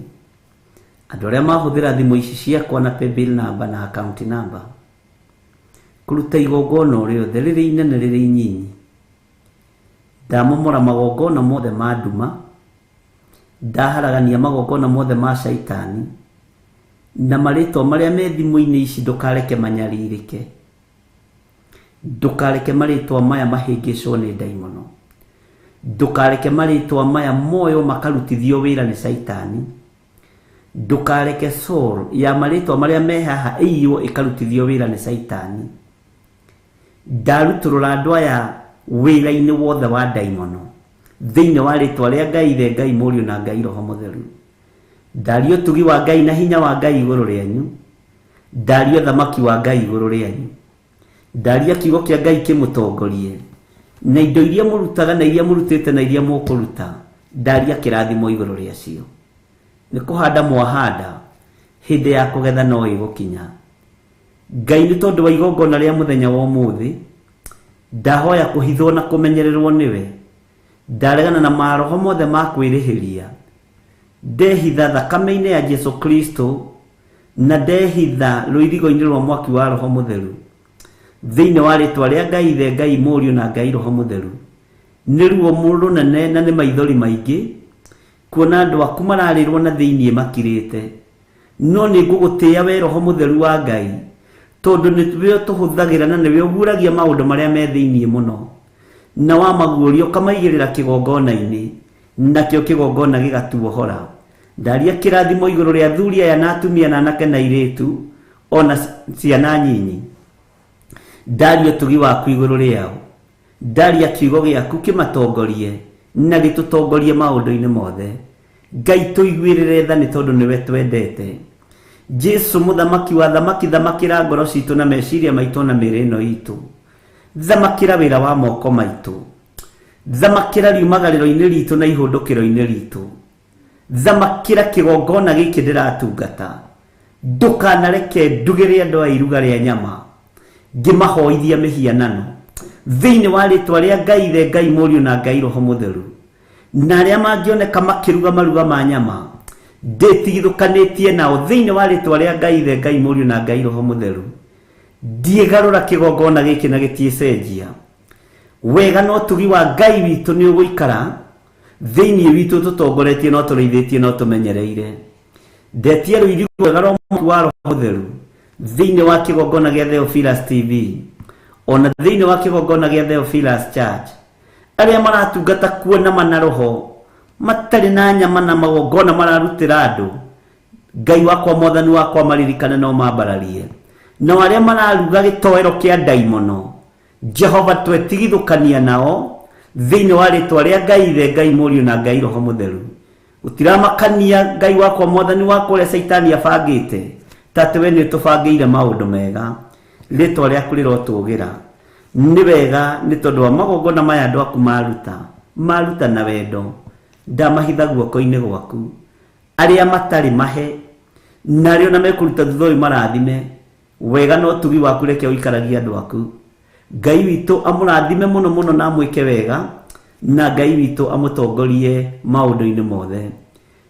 andũ arĩa mahũthĩra thimũ ici ciakwa na paybill number na account number kũruta igongona o rĩothe, rĩrĩ inene rĩrĩ inyinyi, ndamomora magongona mothe ma nduma, ndaharagania magongona mothe ma shaitani, na marĩtwa marĩa me thimũ-inĩ ici ndũkareke manyarirĩke, ndũkareke marĩtwa maya mahĩngĩcwo nĩ ndaimono, ndukareke maritwa maya moyo makarutithio wira ni saitani, ndukareke soul ya maritwa maria mehaha iyo ikarutithio wira ni saitani. Ndaruturura andu aya wira-ini wothe wa daimono thiini wa ritwa ria Ngai Ithe, Ngai Mũriũ na Ngai Roho Mũtheru. Ndario tugi wa Ngai na hinya wa Ngai iguru rianyu, ndario thamaki wa Ngai iguru rianyu, ndaria kiugo kia Ngai kimutongorie, na indo iria murutaga na iria murutite na iria mukuruta, ndaria kirathimo iguru riacio. Ni kuhanda mwahanda, hindi ya kugetha no igukinya. Ngai ni tondu wa igongona ria muthenya wa umuthi, ndahoya kuhithwo na kumenyererwo niwe, ndaregana na maroho mothe ma kwirihiria, ndehitha thakame-ini ya Jesu Kristo, na ndehitha rũirigo-ini rwa mwaki wa Roho Mũtheru thiini wa ritwa ria Ngai Ithe, Ngai Mũriũ na Ngai Roho Mũtheru. Nĩ ruo mũrũnene na nĩ maithori maingĩ kuona andũ aku mararirwo na thiini makirite, no nĩ ngũgũtĩĩa we Roho Mũtheru wa Ngai, tondu nĩwe tũhũthagĩra na nĩwe ũguũragia maũndũ marĩa me thiini mũno, na wamaguũria ũkamaigĩrĩra kĩgongona-inĩ, nakĩo kĩgongona gĩgatuohora. Ndaria kĩrathimo igũrũ rĩa athuri aya na atumia na anake na airĩtu ona ciana nyinyi. Ndaria ũtugi waku igũrũ rĩao, ndaria kiugo gĩaku kĩmatongorie na gĩtũtongorie maũndũ-inĩ mothe. Ngai tũiguĩrĩre tha nĩ tondũ nĩwe twendete. Jesu mũthamaki wa thamaki, thamakĩra ngoro citũ na meciria maitũ na mĩĩrĩ ĩno itũ, thamakĩra wĩra wa moko maitũ, thamakĩra riumagarĩro-inĩ ritũ na ihũndũkĩro-inĩ ritũ, thamakĩra kĩgongona gĩkĩ ndĩratungata. Ndũkanareke ndugĩre andũ a iruga rĩa nyama ngĩmahoithia mĩhianano thĩinĩ wa rĩtwa rĩa Ngai Ithe, Ngai Mũriũ na Ngai Roho Mũtheru. Na arĩa mangĩoneka makĩruga maruga ma nyama, ndĩtigithũkanĩtie nao thĩinĩ wa rĩtwa rĩa Ngai Ithe, Ngai Mũriũ na Ngai Roho Mũtheru. Ndiĩgarũra kĩgongona gĩkĩ na gĩtiĩcenjia. Wega no ũtugi wa Ngai witũ nĩ ũgũikara thiini witũ, tũtongoretie no tũrĩithĩtie no tũmenyereire. Ndetia rũirigo rwega rwa mwaki wa Roho Mũtheru thiini wa kĩgongona gĩa Theophilus TV, ona thiini wa kĩgongona gĩa Theophilus Church. Arĩa maratungata kuona mana roho matarĩ na nyama na magongona mararutĩra andũ, Ngai wakwa Mwathani wakwa maririkane no mambararie. Na arĩa mararuga gĩtoero kĩa ndaimono, Jehova twetigithũkania nao thiini wa rĩtwa rĩa Ngai Ithe, Ngai Mũriũ na Ngai Roho Mũtheru. Utiramakania Ngai wakwa Mwathani wakwa ũrĩa Saitani abangĩte, tatĩ we nĩ ũtũbangĩire maũndũ mega, rĩtwa rĩaku rĩrotũgĩra. Nĩ wega nĩ tondũ wa magongona maya andũ aku maruta na wendo, ndamahitha guoko-inĩ gwaku. Arĩa matarĩ mahe na arĩa ona mekũruta thutha ũyũ marathime, wega no ũtugi waku reke ũikaragie andũ aku. Ngai witũ amũrathime mũno mũno na amwĩke wega, na Ngai witũ amũtongorie maũndũ-inĩ mothe.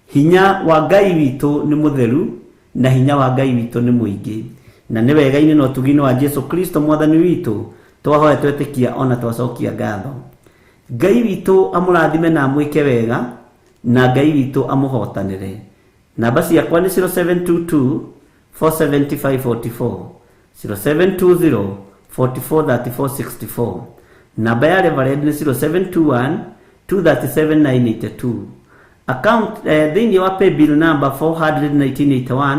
Hinya wa Ngai witũ nĩ mũtheru na hinya wa Ngai witũ nĩ mũingĩ, na nĩ wega-inĩ na ũtugi-inĩ wa Jesu Kristo Mwathani witũ twahoya twetĩkia ona twacokia ngatho. Ngai witũ amũrathime na amwĩke wega, na Ngai witũ amũhotanĩre. Namba ciakwa nĩ 0722 475 44 0720 44 34 64. Namba ya Reverend ni 0721 237 982. Account thiini wa paybill number 41981.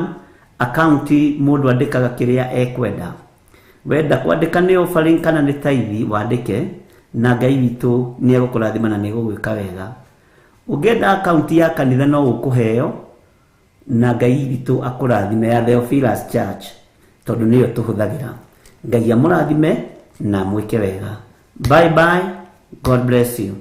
Account mundu andikaga kiria ekwenda. Wenda kwandika ni offering kana ni tithe wandike, na Ngai witũ ni egũkũrathima na ni egũgwĩka wega. Ũngĩenda account ya kanitha no ũkũheo, na Ngai witũ akũrathime ya Theophilus Church tondu niyo tũhũthagĩra. Ngai amũrathime na mwĩke wega. Bye bye. God bless you.